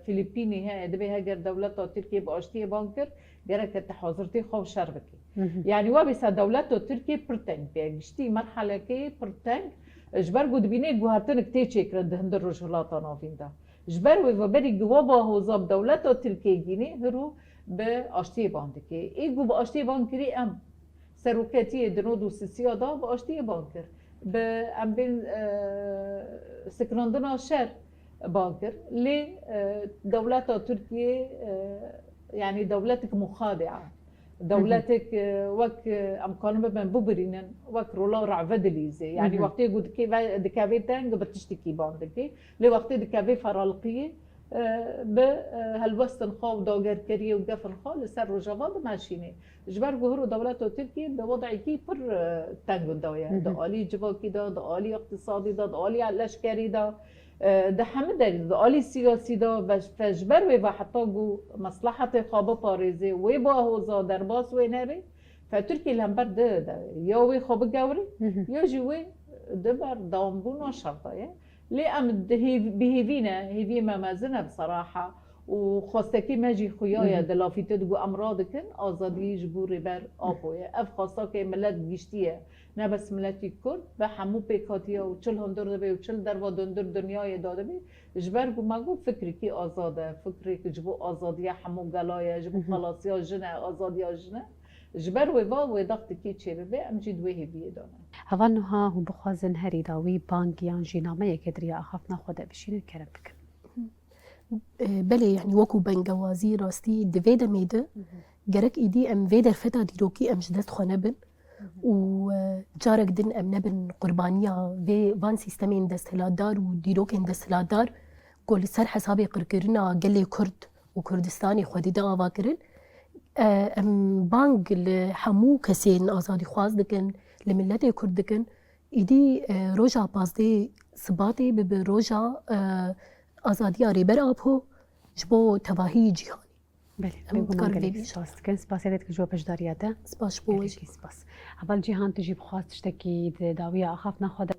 C: فيلبيني هاي دبي هاجر دولة تركيا بأشتي بانكر جرك تحاضرتي خو شربكي يعني وابس دولة تركيا برتنج بيجتي مرحلة كي برتنج جبرجو دبيني جوهرتن كتير كرد دهندر رجلات نافين ده جبروي وبري جوابا هو زاب دولته تركيا جيني هرو بأشتي بانكي إيجو بأشتي بانكري أم سروكاتية دنودو سيسيادا بأشتي بانكر بأم بين سكراندنا شر بانكر لي دولته تركيا يعني دولتك مخادعة دولتك وك أم كانوا بمن ببرينن وك رولا رعفدليزي يعني وقت يقول دكابي تانج بتشتكي باندكي لي وقت دكابي فرالقية بهالوستن خاو داغر كريه وقفن خاو لسر رجوات ماشيني جبر جهرو دولته تركيا بوضع كي بر تانجو دويا دالي جواكي دا دالي اقتصادي دا دالي لشكري دا ده حمده ده آلی سیاسی دا و فجبر و حتی جو مصلحت خواب پاریزی و با هوزا در باس و نری فترکی لامبر ده یا وی خواب جوری یا جوی ده بر دامبون شرطه لی ام ده بهیوینه هیوی ممازنه بصراحه و خواستکی ماجی خویای دلافیت دو امراض کن آزادی جبوری بر آبویه اف خواستا که ملت گشتیه نه بس ملتی کرد و همو پیکاتیه و چل هندر دبی و چل در و دندر دنیای داده بی جبر گو مگو فکری که آزاده فکری که جبو آزادیه همو گلایه جبو خلاصیه جنه آزادیه جنه جبر و داخت کی چه ببی ام جد وی بیه دانه
A: هوانها هم بخوازن هری داوی بانگیان جینامه یک دریا اخاف نخوده بشین کرم بکن
B: بله يعني وكو بنجوازي راستي دفيدا ميدا جرك ايدي ام فيدا فتا ديروكي ام جدت خنبن وجارك دن ام نبن قربانية في فان سيستمين دستهلادار وديروكين دستهلادار كل سر حسابي قرقرنا قلي كرد وكردستاني خودي دا آوا کرن ام بانگ لحمو کسین آزادی خواست دکن لملت کرد دکن ایدی روژا پازده سباتی به روژا آزادی ریبر آبو جبو تواهی جیهانی
A: بله
B: ام
A: بگو
B: کار
A: من
B: وی
A: گلک سپاس کن سپاس یادت که جو پشداریاته
B: سپاس بو
A: گلکی سپاس اول جیهان تجی بخواست تشتكي داوية أخاف ناخد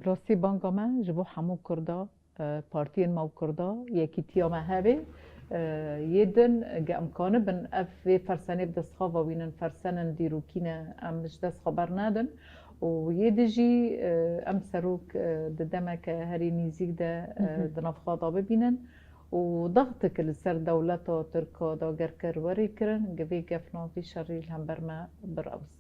C: براستی بانگا من جبو همو کردا پارتین مو کردا یکی تیا مهبه یدن جا امکانه بن اف فرسانه بدست خوا وینن فرسانن دیروکینه ام مش دست خبر ندن و یدجی ام سروک ددمک هری نیزیک ده دنافخاطا ببینن و ضغطك لسر دولتا تركا دا گرکر وری کرن گوی گفنا في شری هم برما براوست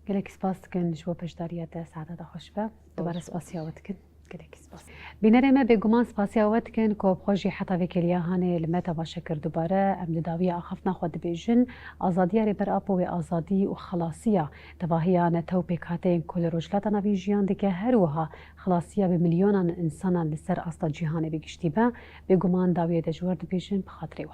A: گلک سپاس کن جو پشداریاته سعادت خوش به دوباره سپاس یاوت کن گلک سپاس بینرمه بگمان سپاس یاوت کن که بخوشی حتی وکلیا هانه لمتا باشکر دوباره ام داویه آخاف نخود بیجن آزادی ری بر اپو و آزادی و خلاصیه تواهیان تو پیکاتین کل رجلتا نوی جیان دکه هروها خلاصیه به میلیونان انسانان لسر اصلا جهان بگشتی به بگمان داویه دجور بیجن بخاطری و